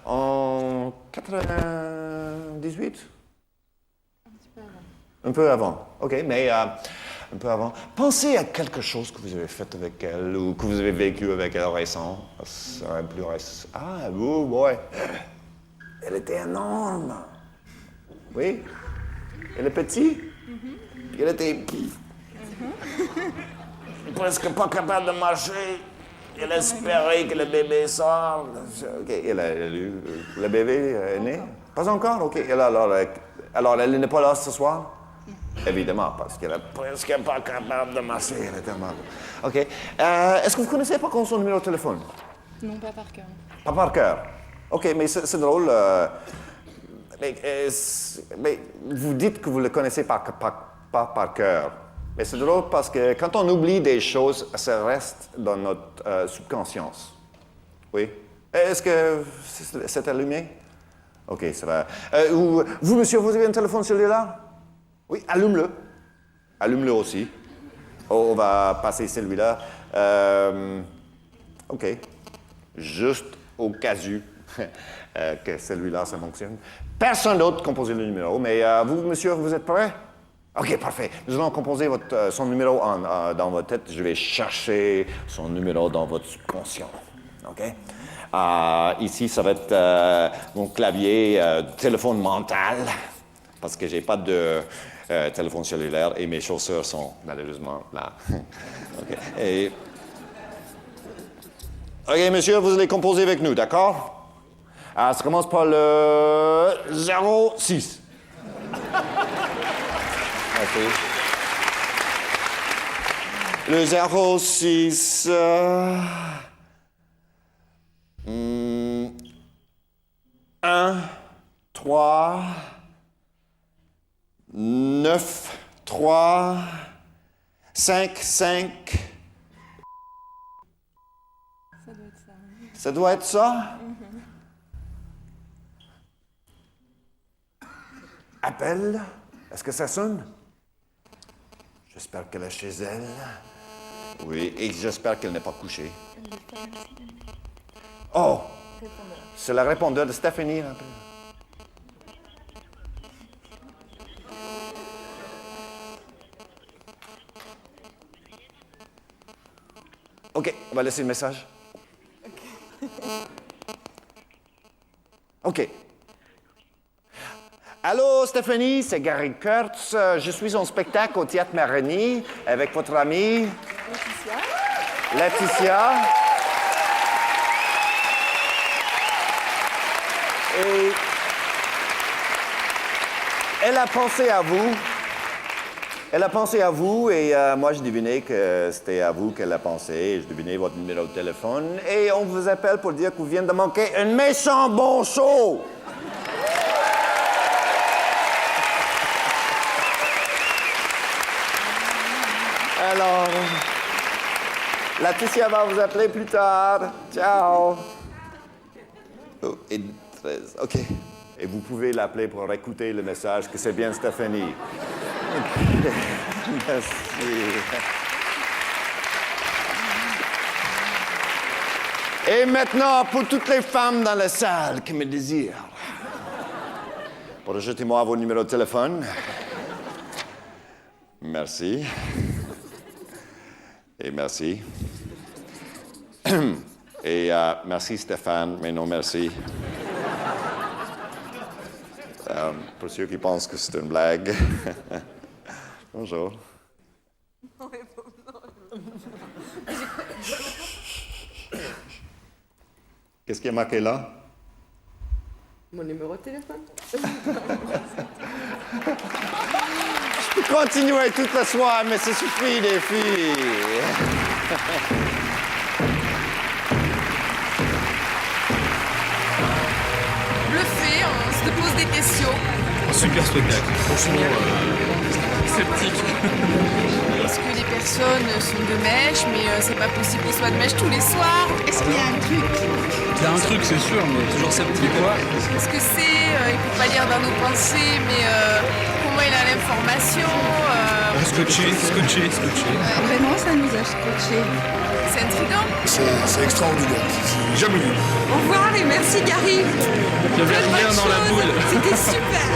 Speaker 2: En 98? Un peu avant. OK, mais un peu avant. Pensez à quelque chose que vous avez fait avec elle ou que vous avez vécu avec elle récent. C'est un plus récent. Ah, oh boy. Elle était énorme. Oui. Elle est petite. Elle était presque pas capable de marcher. Elle espérait que le bébé sorte. OK. Le bébé est né? Pas encore? OK. Alors, elle n'est pas là ce soir? Évidemment, parce qu'elle est presque pas capable de marcher. Elle est tellement... OK. Est-ce que vous connaissez par contre son numéro de téléphone?
Speaker 17: Non, pas par cœur.
Speaker 2: Pas par cœur. OK, mais c'est drôle. Mais vous dites que vous le connaissez pas par cœur. Mais c'est drôle parce que quand on oublie des choses, ça reste dans notre subconscience. Oui. Est-ce que c'est allumé? OK, ça va. Vous, monsieur, vous avez un téléphone cellulaire? Oui, allume-le. Allume-le aussi. Oh, on va passer celui-là. OK. Juste au cas où que celui-là, ça fonctionne. Personne d'autre composez le numéro, mais vous, monsieur, vous êtes prêt? OK, parfait. Nous allons composer son numéro dans votre tête. Je vais chercher son numéro dans votre subconscient. OK? Ici, ça va être mon clavier téléphone mental, parce que j'ai pas de téléphone cellulaire et mes chaussures sont malheureusement là. OK. OK, monsieur, vous allez composer avec nous, d'accord? Ça commence par le 06. OK. Le 06... 1, 3, 9, 3, 5, 5... Ça doit être ça? Appelle. Est-ce que ça sonne? J'espère qu'elle est chez elle. Oui, et j'espère qu'elle n'est pas couchée. Oh! C'est le répondeur de Stéphanie. OK, on va laisser le message. OK. Allô, Stéphanie, c'est Gary Kurtz. Je suis en spectacle au Théâtre Marigny avec votre amie... Laetitia. Et elle a pensé à vous. Elle a pensé à vous et moi, je devinais que c'était à vous qu'elle a pensé. Je devinais votre numéro de téléphone. Et on vous appelle pour dire que vous venez de manquer un méchant bon show. Alors, Laetitia va vous appeler plus tard. Ciao. Oh, et 13, OK. Et vous pouvez l'appeler pour écouter le message que c'est bien Stéphanie. Merci. Et maintenant, pour toutes les femmes dans la salle qui me désirent, rejetez-moi vos numéros de téléphone. Merci. Et merci. Et merci Stéphane, mais non merci. Pour ceux qui pensent que c'est une blague. Bonjour. Qu'est-ce qui est marqué là?
Speaker 17: Mon numéro de téléphone.
Speaker 2: Je peux continuer toute la soirée, mais ça suffit, les filles.
Speaker 17: Bluffé, on se pose des questions.
Speaker 18: Un super spectacle. Franchement, sceptique.
Speaker 17: Est-ce que les personnes sont de mèche, mais c'est pas possible qu'ils soient de mèche tous les soirs? Est-ce qu'il y a un truc?
Speaker 18: Il y a un truc, c'est sûr, mais toujours sceptique. Quoi?
Speaker 17: Est-ce que c'est... il peut pas lire dans nos pensées, mais comment il a l'information?
Speaker 18: Scotché.
Speaker 17: Vraiment, ça nous a scotché. C'est intriguant.
Speaker 5: C'est extraordinaire. J'ai jamais vu.
Speaker 17: Au revoir et merci Gary.
Speaker 18: Il y avait rien dans la boule.
Speaker 17: C'était super.